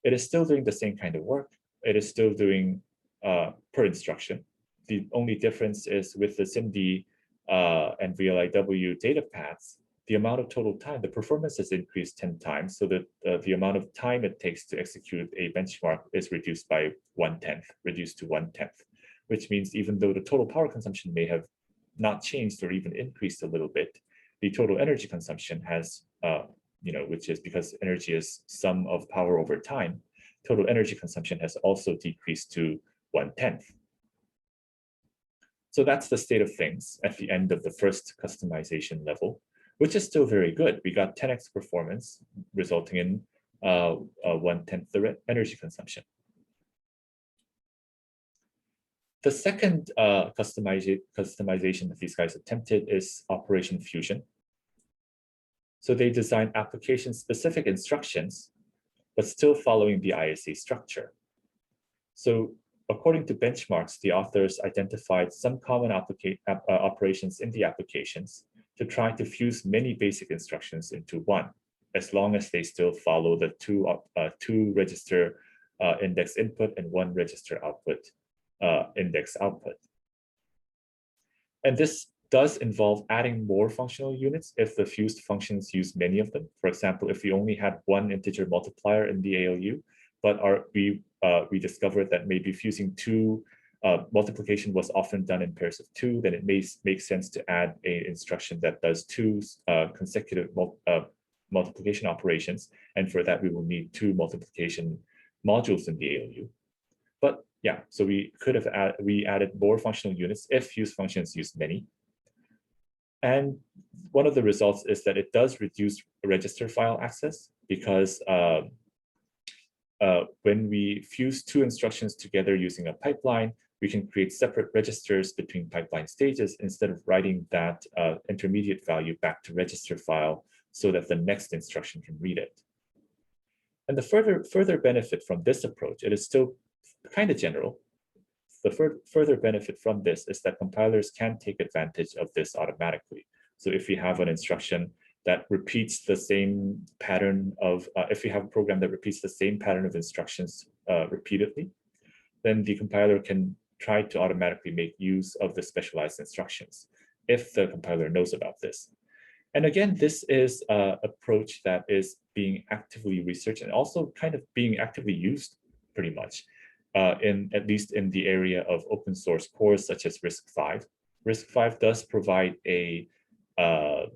It is still doing the same kind of work. It is still doing per instruction. The only difference is with the SIMD and VLIW data paths, the amount of total time, the performance has increased 10 times, so that the amount of time it takes to execute a benchmark is reduced by 1/10, reduced to 1/10, which means even though the total power consumption may have not changed or even increased a little bit, the total energy consumption has, which is because energy is sum of power over time, total energy consumption has also decreased to 1/10. So that's the state of things at the end of the first customization level, which is still very good. We got 10x performance, resulting in 1/10 the energy consumption. The second customization that these guys attempted is Operation Fusion. So they designed application-specific instructions, but still following the ISA structure. So according to benchmarks, the authors identified some common operations in the applications to try to fuse many basic instructions into one, as long as they still follow the two register index input and one register output index output. And this does involve adding more functional units if the fused functions use many of them. For example, if we only had one integer multiplier in the ALU, but we discovered that maybe fusing two multiplication was often done in pairs of two, then it may make sense to add an instruction that does two consecutive multiplication operations. And for that, we will need two multiplication modules in the ALU. But yeah, so we could have added more functional units if fused functions use many. And one of the results is that it does reduce register file access because when we fuse two instructions together using a pipeline, we can create separate registers between pipeline stages instead of writing that intermediate value back to register file so that the next instruction can read it. And the further benefit from this approach, it is still kind of general. The further benefit from this is that compilers can take advantage of this automatically. So if we have an instruction that repeats the same pattern of, if we have a program that repeats the same pattern of instructions repeatedly, then the compiler can try to automatically make use of the specialized instructions if the compiler knows about this. And again, this is an approach that is being actively researched and also kind of being actively used pretty much, at least in the area of open source cores such as RISC-V. RISC-V does provide a kind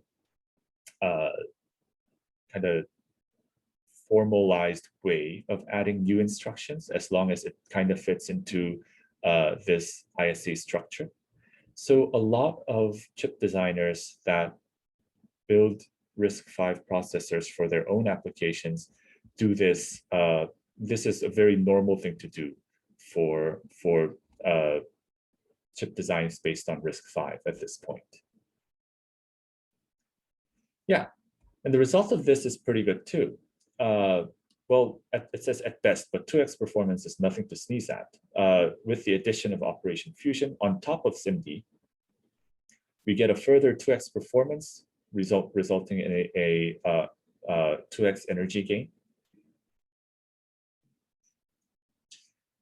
of formalized way of adding new instructions as long as it kind of fits into this ISA structure. So a lot of chip designers that build RISC-V processors for their own applications do this. This is a very normal thing to do for chip designs based on RISC-V at this point. Yeah, and the result of this is pretty good too. Well, it says at best, but 2x performance is nothing to sneeze at. With the addition of Operation Fusion on top of SIMD, we get a further 2x performance resulting in a 2x energy gain.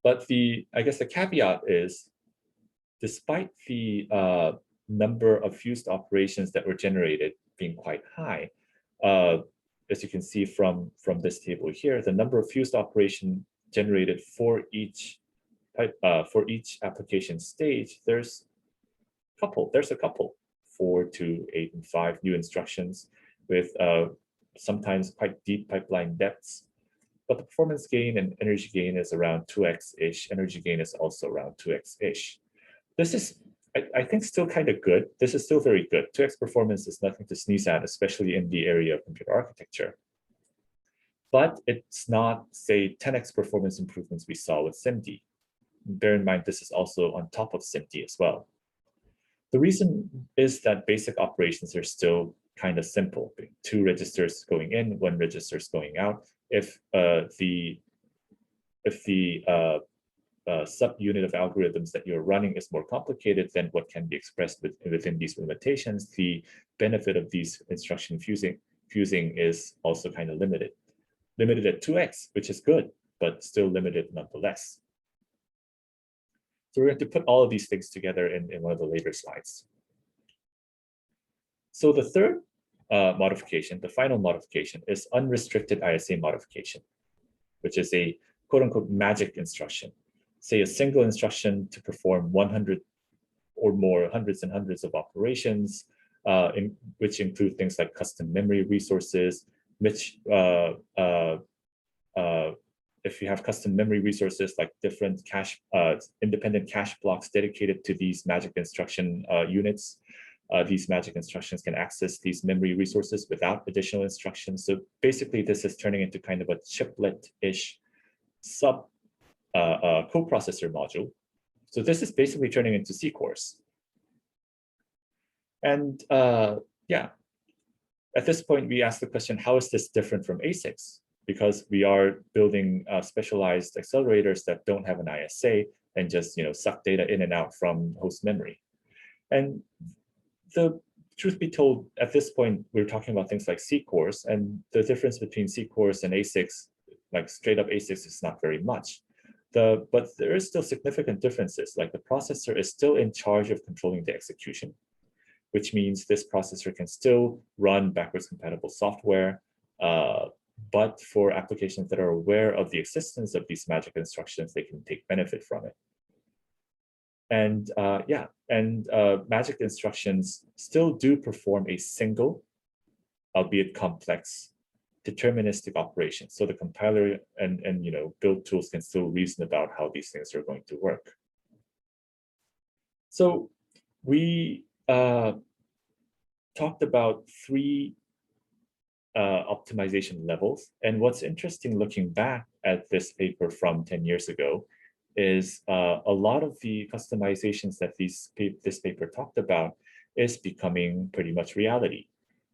But I guess the caveat is, despite the number of fused operations that were generated being quite high, as you can see from this table here, the number of fused operation generated for each application stage, there's a couple, 4, 2, 8, and 5 new instructions with sometimes quite deep pipeline depths. But the performance gain and energy gain is around 2x-ish. Energy gain is also around 2x-ish. This is, I think, still kind of good. This is still very good. 2x performance is nothing to sneeze at, especially in the area of computer architecture. But it's not, say, 10x performance improvements we saw with SIMD. Bear in mind, this is also on top of SIMD as well. The reason is that basic operations are still kind of simple. 2 registers going in, 1 register is going out. If the subunit of algorithms that you're running is more complicated than what can be expressed within these limitations, the benefit of these instruction fusing is also kind of limited. Limited at 2x, which is good, but still limited nonetheless. So we're going to put all of these things together in one of the later slides. So the third modification, the final modification, is unrestricted ISA modification, which is a quote-unquote magic instruction. Say a single instruction to perform 100 or more, hundreds and hundreds of operations, which include things like custom memory resources, which if you have custom memory resources like different cache, independent cache blocks dedicated to these magic instruction units, these magic instructions can access these memory resources without additional instructions. So basically, this is turning into kind of a chiplet-ish sub coprocessor module So this is basically turning into C cores. And yeah, at this point, we ask the question, how is this different from ASICs? Because we are building specialized accelerators that don't have an ISA and just suck data in and out from host memory. And the truth be told, at this point, we're talking about things like C cores, and the difference between C cores and ASICs, like straight up ASICs, is not very much. But there is still significant differences, like the processor is still in charge of controlling the execution, which means this processor can still run backwards compatible software, but for applications that are aware of the existence of these magic instructions, they can take benefit from it. And yeah, and magic instructions still do perform a single, albeit complex, deterministic operation. So the compiler and build tools can still reason about how these things are going to work. So we talked about 3 optimization levels. And what's interesting looking back at this paper from 10 years ago is a lot of the customizations that this paper talked about is becoming pretty much reality.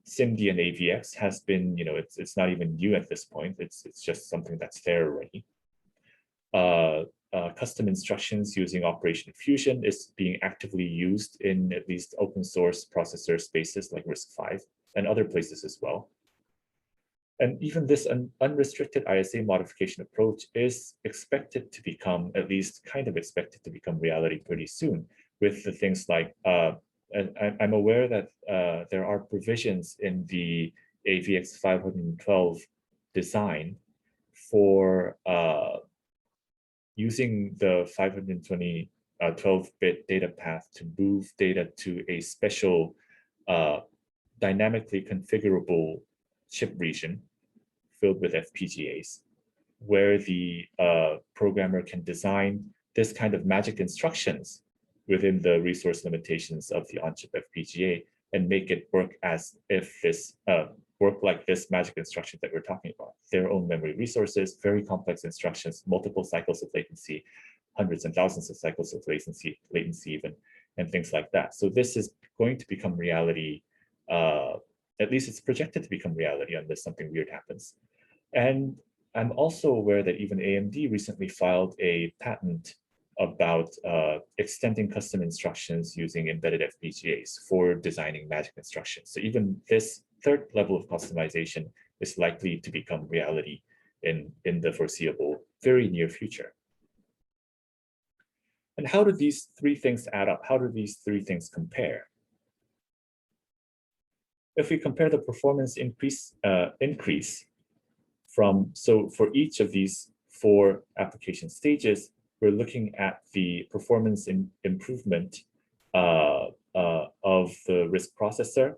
SIMD and AVX has been, it's not even new at this point. It's just something that's there already. Custom instructions using Operation Fusion is being actively used in at least open source processor spaces like RISC-V and other places as well. And even this unrestricted ISA modification approach is expected to become, at least kind of expected to become reality pretty soon with the things like, I'm aware that there are provisions in the AVX 512 design for using the 520 12-bit data path to move data to a special dynamically configurable chip region filled with FPGAs, where the programmer can design this kind of magic instructions within the resource limitations of the on-chip FPGA and make it work as if this work like this magic instruction that we're talking about. Their own memory resources, very complex instructions, multiple cycles of latency, hundreds and thousands of cycles of latency even, and things like that. So this is going to become reality. At least it's projected to become reality unless something weird happens. And I'm also aware that even AMD recently filed a patent about extending custom instructions using embedded FPGAs for designing magic instructions. So even this 3rd level of customization is likely to become reality in the foreseeable, very near future. And how do these 3 things add up? How do these 3 things compare? If we compare the performance increase from, so for each of these 4 application stages, we're looking at the performance improvement of the RISC processor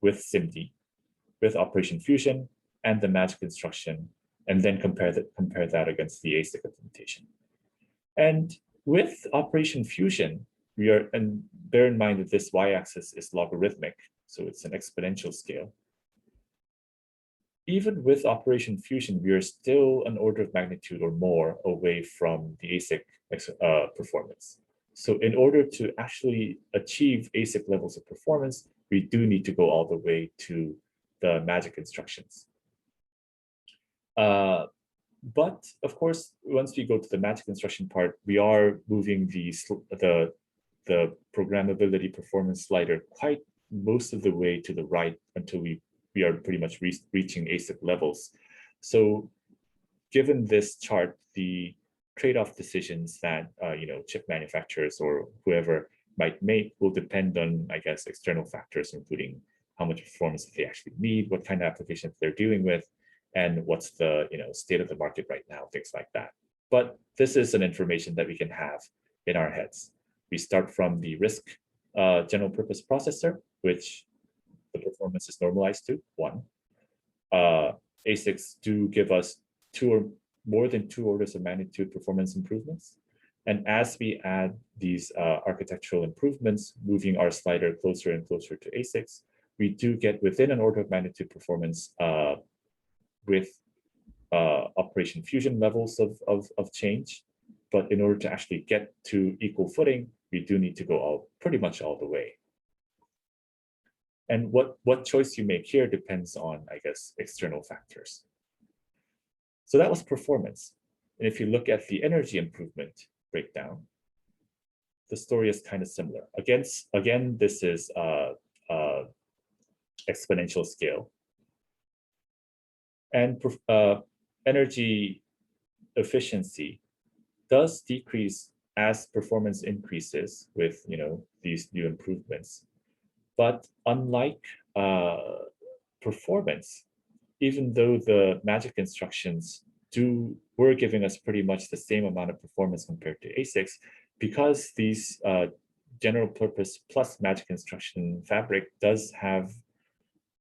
with SIMD, with Operation Fusion, and the magic instruction, and then compare that against the ASIC implementation. And with Operation Fusion, and bear in mind that this y-axis is logarithmic, so it's an exponential scale. Even with Operation Fusion, we are still an order of magnitude or more away from the ASIC performance. So in order to actually achieve ASIC levels of performance, we do need to go all the way to the magic instructions. But of course, once we go to the magic instruction part, we are moving the programmability performance slider quite most of the way to the right until we are pretty much reaching ASIC levels. So given this chart, the trade-off decisions that chip manufacturers or whoever might make will depend on, I guess, external factors, including how much performance they actually need, what kind of applications they're dealing with, and what's the state of the market right now, things like that. But this is an information that we can have in our heads. We start from the RISC general purpose processor, which the performance is normalized to 1. ASICs do give us 2 or more than 2 orders of magnitude performance improvements. And as we add these architectural improvements, moving our slider closer and closer to ASICs, we do get within an order of magnitude performance with Operation Fusion levels of change. But in order to actually get to equal footing, we do need to go pretty much all the way. And what choice you make here depends on, I guess, external factors. So that was performance. And if you look at the energy improvement breakdown, the story is kind of similar. Again, this is exponential scale. And energy efficiency does decrease as performance increases with these new improvements. But unlike performance, even though the magic instructions were giving us pretty much the same amount of performance compared to ASICs, because these general purpose plus magic instruction fabric does have,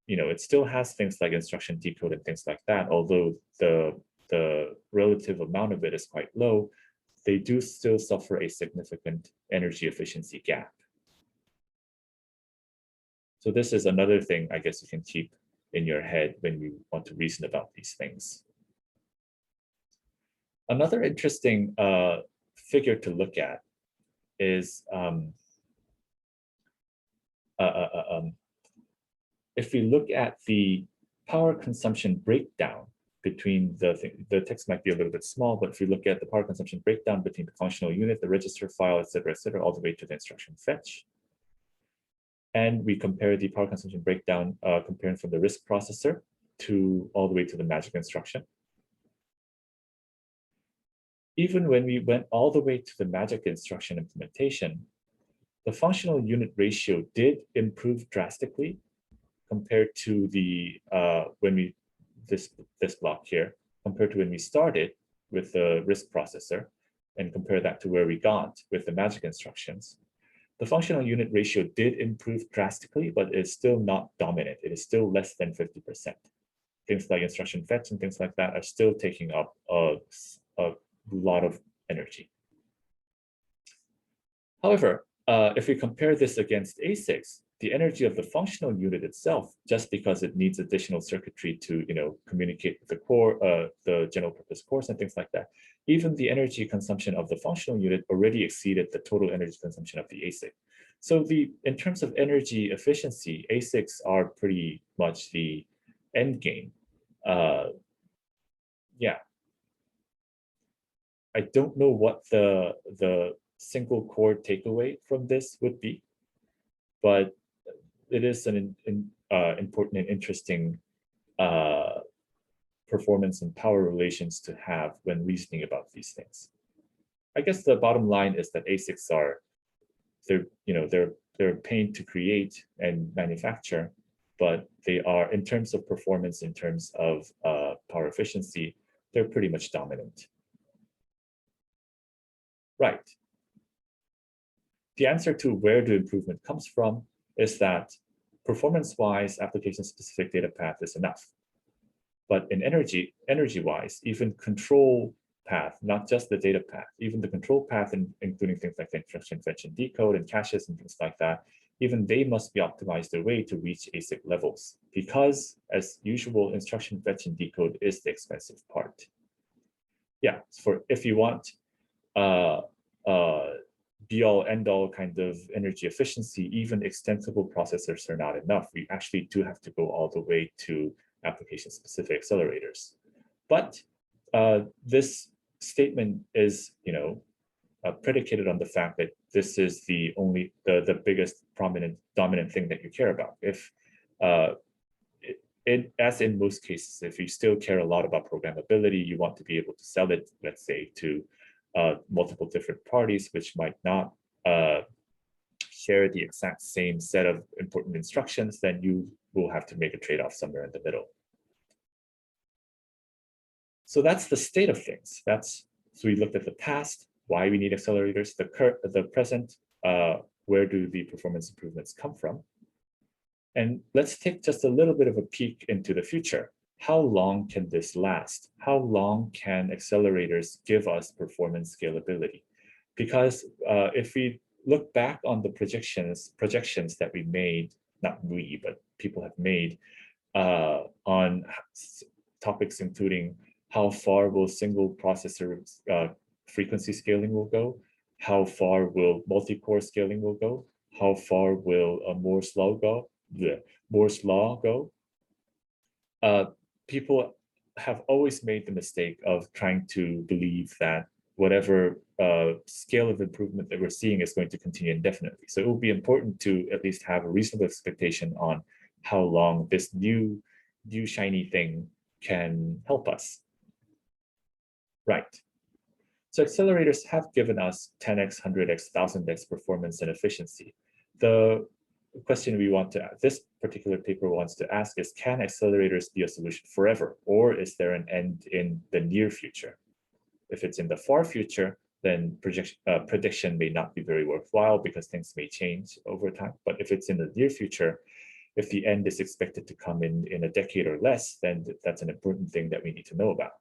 it still has things like instruction decode and things like that, although the relative amount of it is quite low, they do still suffer a significant energy efficiency gap. So this is another thing I guess you can keep in your head when you want to reason about these things. Another interesting figure to look at is if we look at the power consumption breakdown between the text might be a little bit small, but if you look at the power consumption breakdown between the functional unit, the register file, et cetera, all the way to the instruction fetch, and we compare the power consumption breakdown comparing from the RISC processor to all the way to the magic instruction. Even when we went all the way to the magic instruction implementation, the functional unit ratio did improve drastically compared to the this block here, compared to when we started with the RISC processor, and compare that to where we got with the magic instructions. The functional unit ratio did improve drastically, but it's still not dominant. It is still less than 50%. Things like instruction fetch and things like that are still taking up a lot of energy. However, if we compare this against ASICs, the energy of the functional unit itself, just because it needs additional circuitry to communicate with the core, the general purpose cores and things like that, even the energy consumption of the functional unit already exceeded the total energy consumption of the ASIC. So in terms of energy efficiency, ASICs are pretty much the end game. Yeah. I don't know what the single core takeaway from this would be, but it is an important and interesting performance and power relations to have when reasoning about these things. I guess the bottom line is that ASICs they're a pain to create and manufacture, but they are, in terms of performance, in terms of power efficiency, they're pretty much dominant. Right. The answer to where the improvement comes from is that performance-wise, application-specific data path is enough. But in energy-wise, even control path, not just the data path, even the control path, including things like instruction fetch and decode and caches and things like that, even they must be optimized their way to reach ASIC levels, because as usual, instruction fetch and decode is the expensive part. Yeah, if you want be-all, end-all kind of energy efficiency, even extensible processors are not enough. We actually do have to go all the way to application-specific accelerators. But this statement is, predicated on the fact that this is the biggest dominant thing that you care about. If as in most cases, if you still care a lot about programmability, you want to be able to sell it, let's say, to multiple different parties, which might not share the exact same set of important instructions, then you will have to make a trade-off somewhere in the middle. So that's the state of things. So we looked at the past, why we need accelerators, the present, where do the performance improvements come from? And let's take just a little bit of a peek into the future. How long can this last? How long can accelerators give us performance scalability? Because if we look back on the projections that we made, not we, but people have made on topics including how far will single processor frequency scaling will go, how far will multi-core scaling will go, how far will Moore's law go, people have always made the mistake of trying to believe that whatever scale of improvement that we're seeing is going to continue indefinitely. So it will be important to at least have a reasonable expectation on how long this new shiny thing can help us. Right. So accelerators have given us 10x, 100x, 1000x performance and efficiency. The question we want to ask, this particular paper wants to ask is, can accelerators be a solution forever, or is there an end in the near future? If it's in the far future, then prediction may not be very worthwhile because things may change over time. But if it's in the near future, if the end is expected to come in a decade or less, then that's an important thing that we need to know about.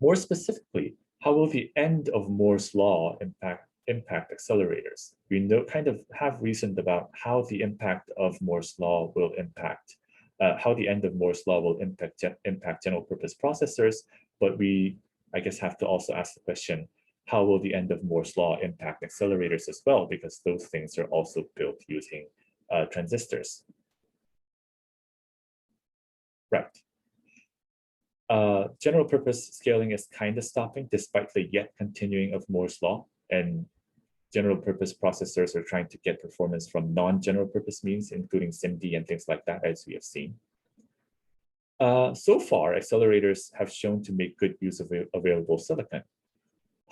More specifically, how will the end of Moore's law impact accelerators? We kind of have reasoned about how the impact of Moore's law will impact, how the end of Moore's law will impact general purpose processors, but we, I guess, have to also ask the question, how will the end of Moore's law impact accelerators as well? Because those things are also built using transistors. Right. General purpose scaling is kind of stopping despite the yet continuing of Moore's law, and general purpose processors are trying to get performance from non-general purpose means, including SIMD and things like that, as we have seen. So far, accelerators have shown to make good use of available silicon.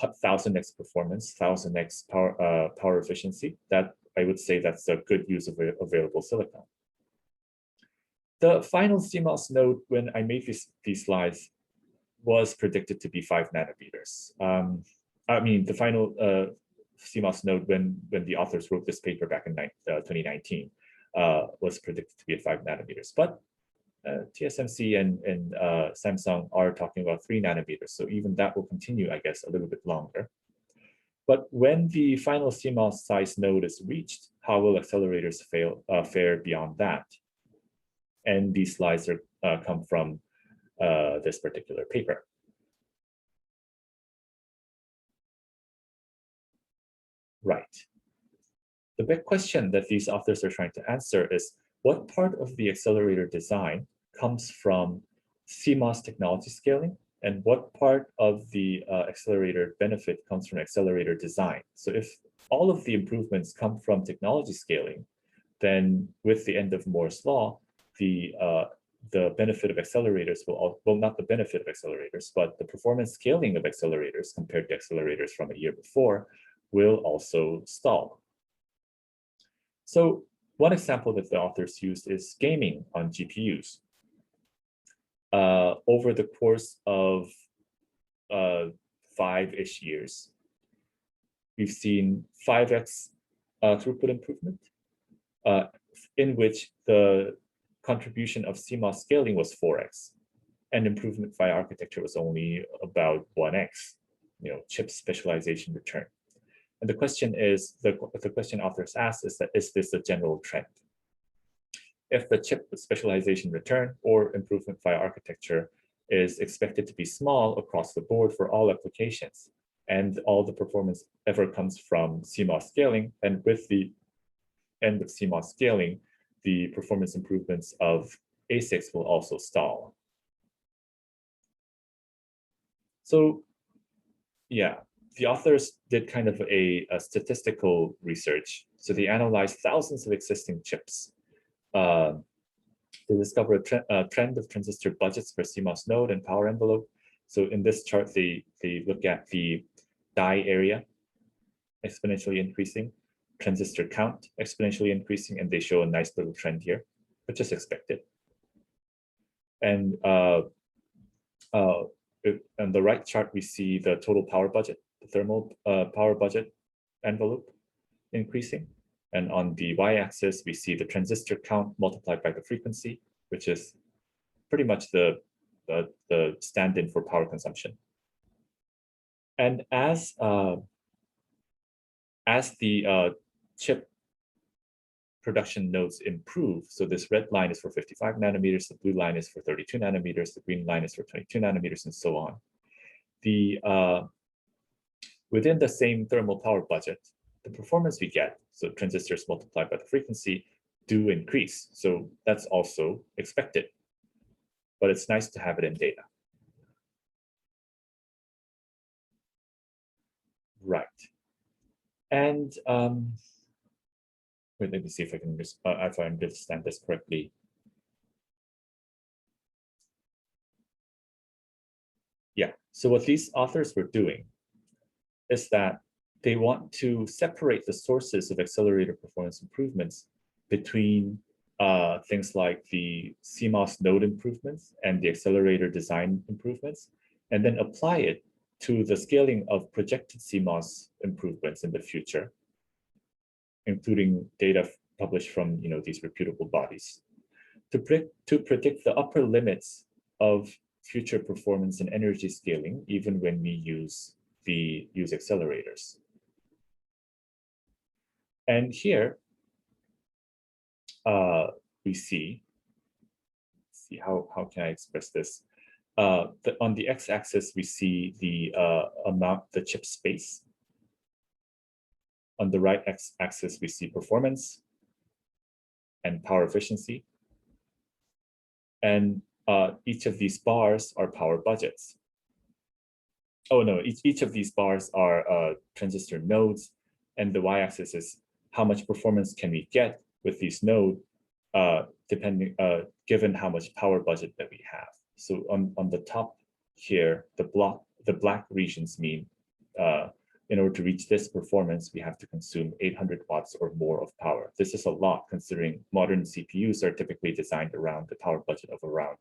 1000x performance, 1000x power efficiency, that I would say that's a good use of available silicon. The final CMOS node, when I made these slides, was predicted to be 5 nanometers. I mean, the final CMOS node, when the authors wrote this paper back in 2019, was predicted to be at 5 nanometers. But TSMC and Samsung are talking about 3 nanometers. So even that will continue, I guess, a little bit longer. But when the final CMOS size node is reached, how will accelerators fare beyond that? And these slides come from this particular paper. Right. The big question that these authors are trying to answer is, what part of the accelerator design comes from CMOS technology scaling, and what part of the accelerator benefit comes from accelerator design? So if all of the improvements come from technology scaling, then with the end of Moore's law, the benefit of accelerators will not the benefit of accelerators, but the performance scaling of accelerators compared to accelerators from a year before will also stall. So one example that the authors used is gaming on GPUs. Over the course of 5-ish years, we've seen 5x throughput improvement, in which the contribution of CMOS scaling was 4x, and improvement via architecture was only about 1x, chip specialization return. And the question is, the question authors ask is that, is this a general trend? If the chip specialization return or improvement via architecture is expected to be small across the board for all applications, and all the performance ever comes from CMOS scaling, and with the end of CMOS scaling, the performance improvements of ASICs will also stall. So yeah, the authors did kind of a statistical research. So they analyzed thousands of existing chips. They discovered a trend of transistor budgets per CMOS node and power envelope. So in this chart, they look at the die area exponentially increasing, transistor count exponentially increasing, and they show a nice little trend here, which is expected. And on the right chart, we see the total power budget, the thermal power budget envelope increasing. And on the y-axis, we see the transistor count multiplied by the frequency, which is pretty much the stand-in for power consumption. And as the chip production nodes improve, so this red line is for 55 nanometers, the blue line is for 32 nanometers, the green line is for 22 nanometers, and so on. The within the same thermal power budget, the performance we get, so transistors multiplied by the frequency, do increase. So that's also expected, but it's nice to have it in data. Right. And wait, let me see if I understand this correctly. Yeah, so what these authors were doing is that they want to separate the sources of accelerator performance improvements between things like the CMOS node improvements and the accelerator design improvements, and then apply it to the scaling of projected CMOS improvements in the future, including data published from these reputable bodies, to predict the upper limits of future performance and energy scaling, even when we use accelerators. And here we see how can I express this? On the x-axis, we see the the chip space. On the right x-axis, we see performance and power efficiency. And each of these bars are power budgets. Oh no, each of these bars are transistor nodes, and the y-axis is how much performance can we get with these nodes, given how much power budget that we have. So on the top here, the black regions mean in order to reach this performance, we have to consume 800 watts or more of power. This is a lot, considering modern CPUs are typically designed around the power budget of around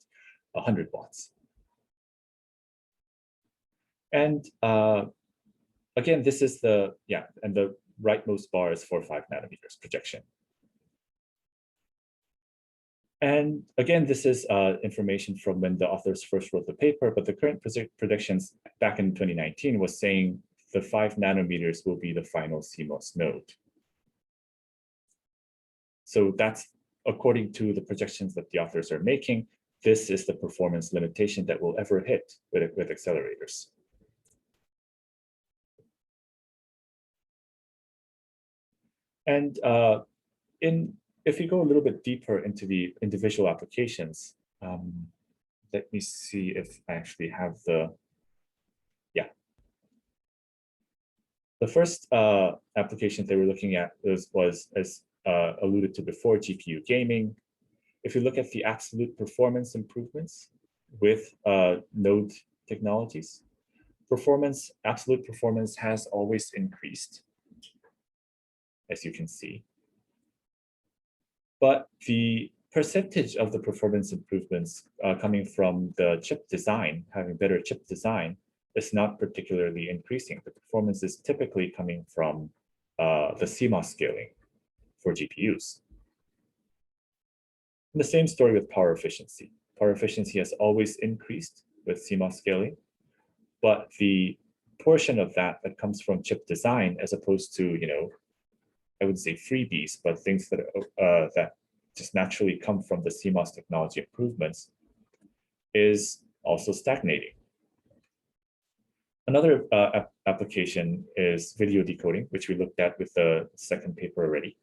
100 watts. And again, this is and the rightmost bar is 4 or 5 nanometers projection. And again, this is information from when the authors first wrote the paper, but the current predictions back in 2019 was saying the 5 nanometers will be the final CMOS node. So that's according to the projections that the authors are making. This is the performance limitation that we'll ever hit with accelerators. And if you go a little bit deeper into the individual applications, let me see if I actually have the first application they were looking at was as alluded to before, GPU gaming. If you look at the absolute performance improvements with node technologies, absolute performance has always increased, as you can see. But the percentage of the performance improvements coming from the chip design, having better chip design, is not particularly increasing. The performance is typically coming from the CMOS scaling for GPUs. And the same story with power efficiency. Power efficiency has always increased with CMOS scaling, but the portion of that comes from chip design, as opposed to, I wouldn't say freebies, but things that just naturally come from the CMOS technology improvements, is also stagnating. Another application is video decoding, which we looked at with the second paper already.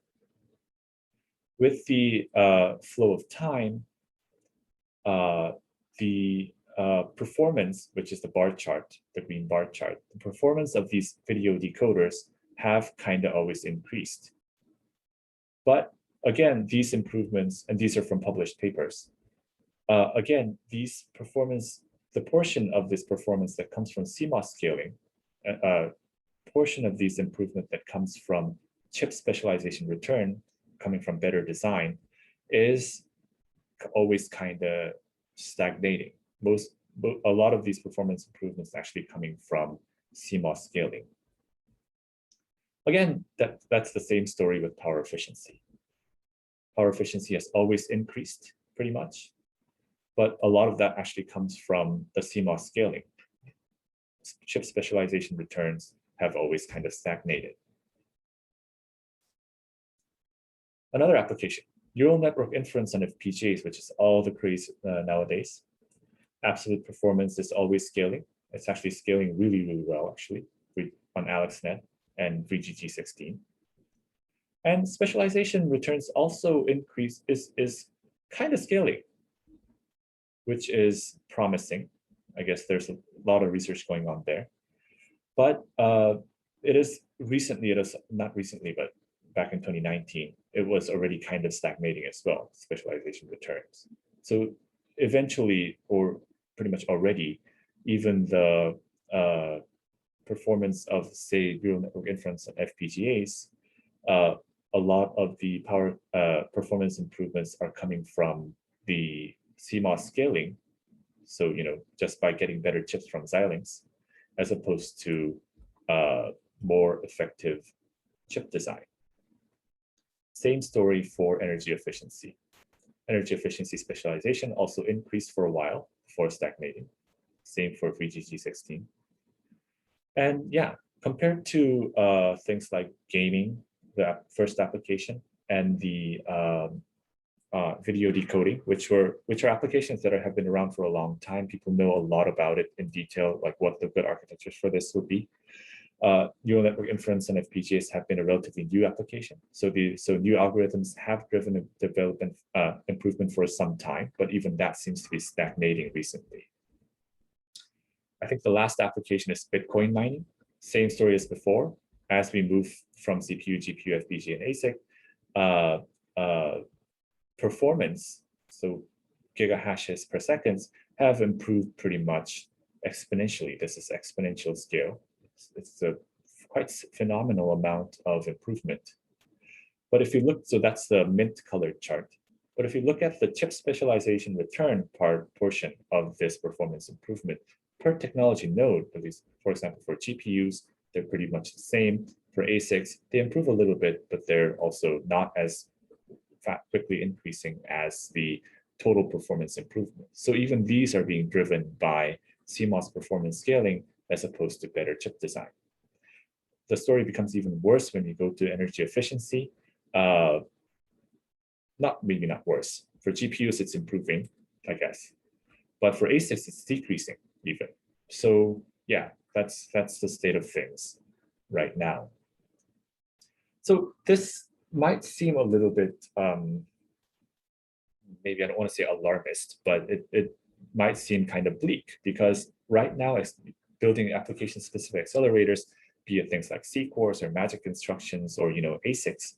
With the flow of time, the performance, which is the bar chart, the green bar chart, the performance of these video decoders have kind of always increased. But again, these improvements, and these are from published papers, again, the portion of this performance that comes from CMOS scaling, portion of these improvement that comes from chip specialization return, coming from better design, is always kind of stagnating. A lot of these performance improvements actually coming from CMOS scaling. Again, that's the same story with power efficiency. Power efficiency has always increased pretty much, but a lot of that actually comes from the CMOS scaling. Chip specialization returns have always kind of stagnated. Another application, neural network inference on FPGAs, which is all the craze nowadays. Absolute performance is always scaling. It's actually scaling really, really well, actually. on AlexNet and VGG16. And specialization returns also increase is kind of scaling, which is promising. I guess there's a lot of research going on there. But it is not recently, but back in 2019, it was already kind of stagnating as well, specialization returns. So eventually, or pretty much already, even the performance of, say, neural network inference and FPGAs, a lot of the power performance improvements are coming from the CMOS scaling. So, just by getting better chips from Xilinx, as opposed to more effective chip design. Same story for energy efficiency. Energy efficiency specialization also increased for a while before stagnating. Same for VGG16. And yeah, compared to things like gaming, the first application, and the video decoding, which are applications that have been around for a long time. People know a lot about it in detail, like what the good architectures for this would be. Neural network inference and FPGAs have been a relatively new application. So new algorithms have driven a development improvement for some time, but even that seems to be stagnating recently. I think the last application is Bitcoin mining. Same story as before. As we move from CPU, GPU, FPGA, and ASIC, performance, so gigahashes per second, have improved pretty much exponentially. This is exponential scale. It's a quite phenomenal amount of improvement. But if you look, so that's the mint colored chart. But if you look at the chip specialization return portion of this performance improvement per technology node, at least, for example, for GPUs, they're pretty much the same. For ASICs, they improve a little bit, but they're also not as quickly increasing as the total performance improvement. So even these are being driven by CMOS performance scaling as opposed to better chip design. The story becomes even worse when you go to energy efficiency. Maybe not worse. For GPUs, it's improving, I guess. But for ASICs, it's decreasing even. So yeah, that's the state of things right now. So this might seem a little bit, maybe I don't want to say alarmist, but it might seem kind of bleak, because right now it's building application-specific accelerators, be it things like C-cores or magic instructions or ASICs,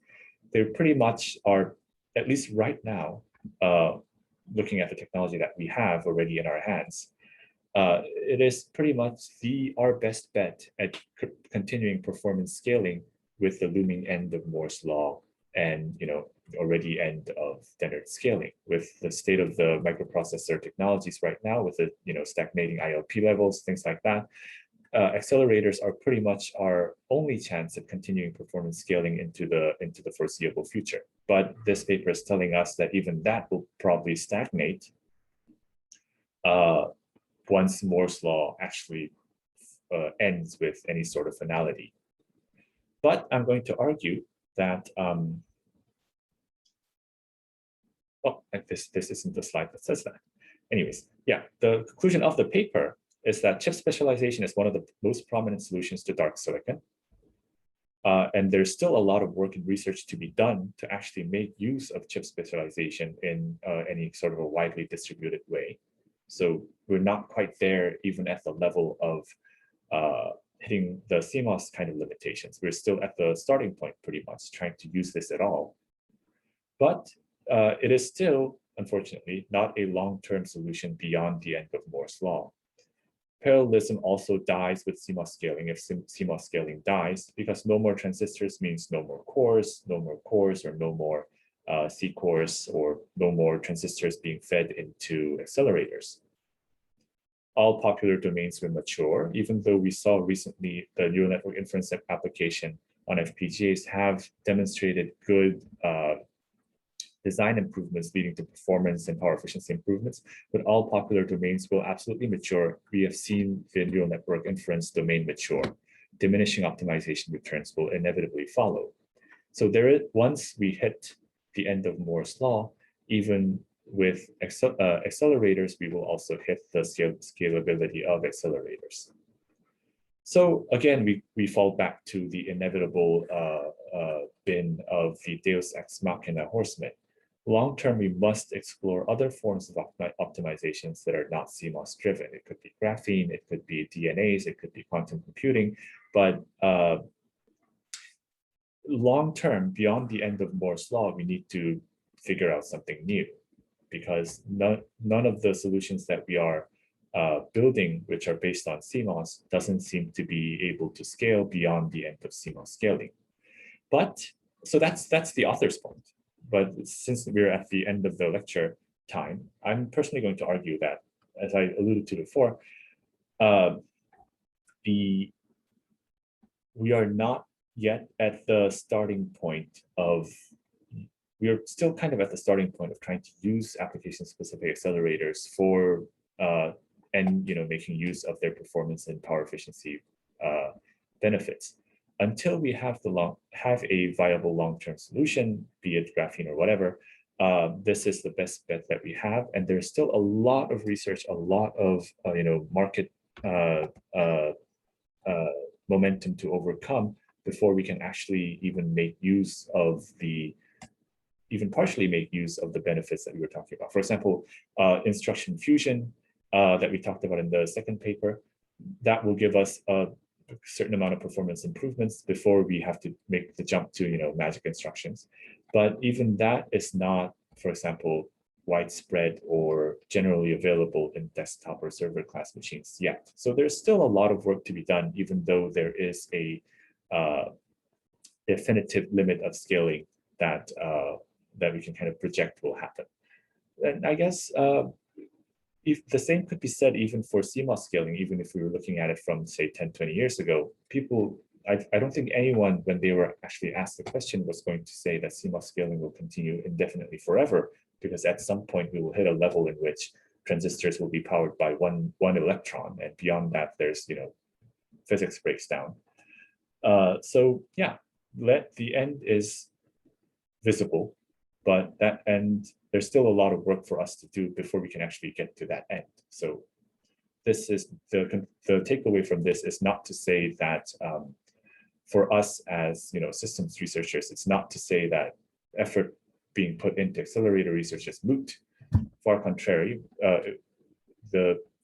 they pretty much are, at least right now, looking at the technology that we have already in our hands, it is pretty much our best bet at continuing performance scaling with the looming end of Moore's law and already end of standard scaling. With the state of the microprocessor technologies right now, with the stagnating ILP levels, things like that, accelerators are pretty much our only chance at continuing performance scaling into the foreseeable future. But this paper is telling us that even that will probably stagnate once Moore's law actually ends with any sort of finality. But I'm going to argue that this isn't the slide that says that. Anyways, yeah, the conclusion of the paper is that chip specialization is one of the most prominent solutions to dark silicon. And there's still a lot of work and research to be done to actually make use of chip specialization in any sort of a widely distributed way. So we're not quite there even at the level of hitting the CMOS kind of limitations. We're still at the starting point pretty much, trying to use this at all. But it is still, unfortunately, not a long-term solution beyond the end of Moore's law. Parallelism also dies with CMOS scaling if CMOS scaling dies, because no more transistors means no more cores, or no more C cores, or no more transistors being fed into accelerators. All popular domains will mature, even though we saw recently the neural network inference application on FPGAs have demonstrated good design improvements leading to performance and power efficiency improvements, but all popular domains will absolutely mature. We have seen the neural network inference domain mature. Diminishing optimization returns will inevitably follow. So once we hit the end of Moore's law, even with accelerators, we will also hit the scalability of accelerators. So again, we fall back to the inevitable bin of the Deus ex machina horseman. Long-term, we must explore other forms of optimizations that are not CMOS driven. It could be graphene, it could be DNAs, it could be quantum computing, but long-term, beyond the end of Moore's law, we need to figure out something new, because none of the solutions that we are building, which are based on CMOS, doesn't seem to be able to scale beyond the end of CMOS scaling. But so that's the author's point. But since we're at the end of the lecture time, I'm personally going to argue that, as I alluded to before, we are not yet at the starting point of, we are still kind of at the starting point of trying to use application-specific accelerators for and making use of their performance and power efficiency benefits. Until we have a viable long-term solution, be it graphene or whatever, this is the best bet that we have. And there's still a lot of research, a lot of market momentum to overcome before we can actually even partially make use of the benefits that we were talking about. For example, instruction fusion that we talked about in the second paper, that will give us a certain amount of performance improvements before we have to make the jump to magic instructions. But even that is not, for example, widespread or generally available in desktop or server class machines yet. So there's still a lot of work to be done, even though there is a definitive limit of scaling that we can kind of project will happen. And I guess if the same could be said even for CMOS scaling, even if we were looking at it from, say, 10, 20 years ago, I don't think anyone, when they were actually asked the question, was going to say that CMOS scaling will continue indefinitely forever, because at some point we will hit a level in which transistors will be powered by one electron, and beyond that, there's physics breaks down. So yeah, the end is visible, but that end, there's still a lot of work for us to do before we can actually get to that end. So this is the takeaway from this is not to say that for us as systems researchers, it's not to say that effort being put into accelerator research is moot. Far contrary,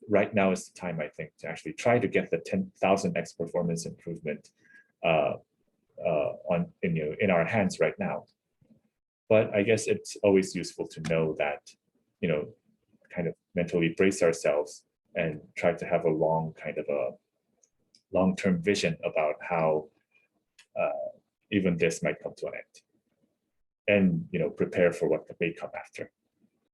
right now is the time, I think, to actually try to get the 10,000x performance improvement in our hands right now. But I guess it's always useful to know that, kind of mentally brace ourselves and try to have a long-term vision about how even this might come to an end, and prepare for what may come after.